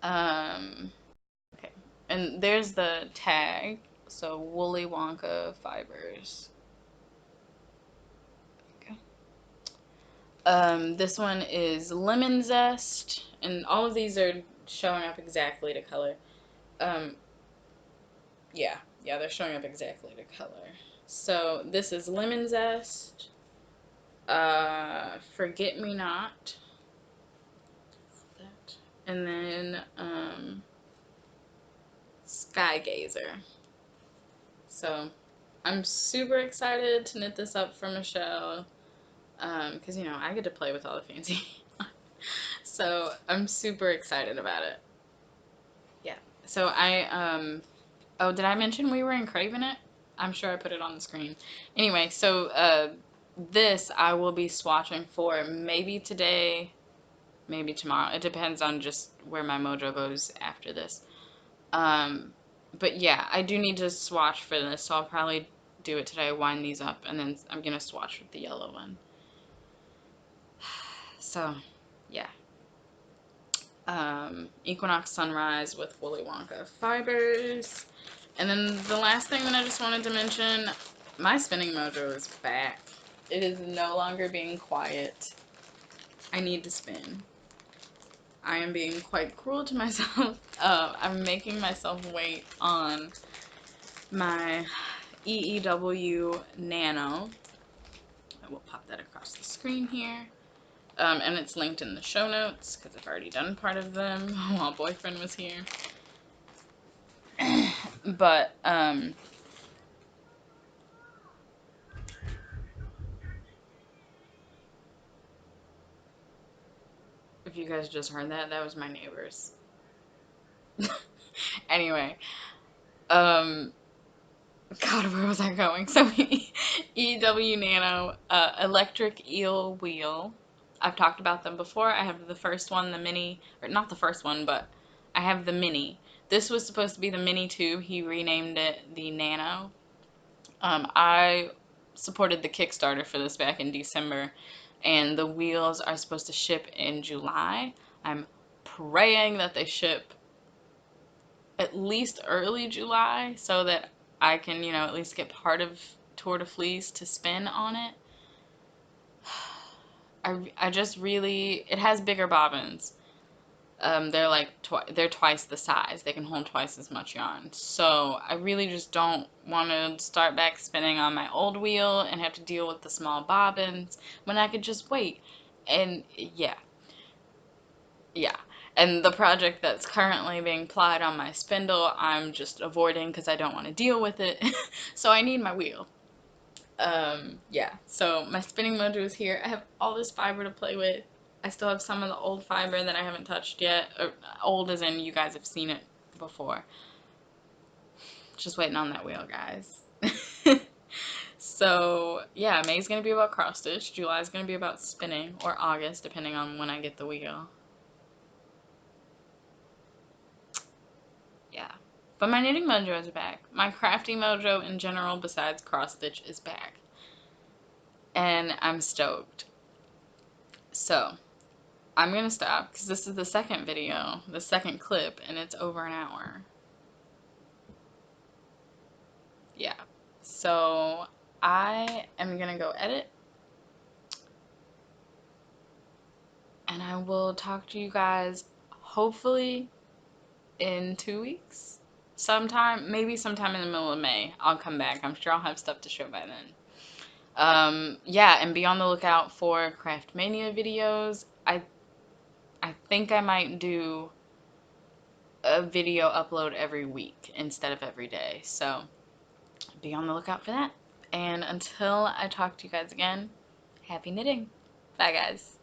Okay. And there's the tag. So Woolly Wonka fibers. This one is lemon zest, and all of these are showing up exactly to color. Um, yeah, they're showing up exactly to color. So this is lemon zest, forget me not, and then sky gazer. So I'm super excited to knit this up for Michelle. Because, I get to play with all the fancy. So, I'm super excited about it. Yeah. So, oh, did I mention we were in Craven It? I'm sure I put it on the screen. Anyway, so, this I will be swatching for maybe today, maybe tomorrow. It depends on just where my mojo goes after this. But yeah, I do need to swatch for this, so I'll probably do it today, wind these up, and then I'm gonna swatch with the yellow one. So, yeah. Equinox Sunrise with Willy Wonka fibers. And then the last thing that I just wanted to mention, my spinning mojo is back. It is no longer being quiet. I need to spin. I am being quite cruel to myself. I'm making myself wait on my EEW Nano. I will pop that across the screen here. And it's linked in the show notes because I've already done part of them while boyfriend was here. But, if you guys just heard that, that was my neighbors. Anyway, God, where was I going? So, EW Nano, electric eel wheel. I've talked about them before. I have the first one, the mini, or not the first one, but I have the mini. This was supposed to be the mini tube. He renamed it the Nano. I supported the Kickstarter for this back in December, and the wheels are supposed to ship in July. I'm praying that they ship at least early July so that I can, you know, at least get part of Tour de Fleece to spin on it. I just really, it has bigger bobbins. They're like they're twice the size. They can hold twice as much yarn. So I really just don't want to start back spinning on my old wheel and have to deal with the small bobbins when I could just wait. And yeah, yeah. And the project that's currently being plied on my spindle, I'm just avoiding because I don't want to deal with it. So I need my wheel. Yeah. So my spinning mojo is here. I have all this fiber to play with. I still have some of the old fiber that I haven't touched yet. Or, old as in you guys have seen it before. Just waiting on that wheel, guys. So, yeah, May's going to be about cross stitch. July's going to be about spinning, or August, depending on when I get the wheel. Yeah. But my knitting mojo is back. My crafty mojo in general, besides cross stitch, is back. And I'm stoked. So, I'm going to stop because this is the second video, the second clip, and it's over an hour. Yeah. So I am going to go edit, and I will talk to you guys hopefully in 2 weeks. Sometime, maybe sometime in the middle of May, I'll come back. I'm sure I'll have stuff to show by then. Yeah, and be on the lookout for Craft Mania videos. I think I might do a video upload every week instead of every day. So be on the lookout for that. And until I talk to you guys again, happy knitting. Bye, guys.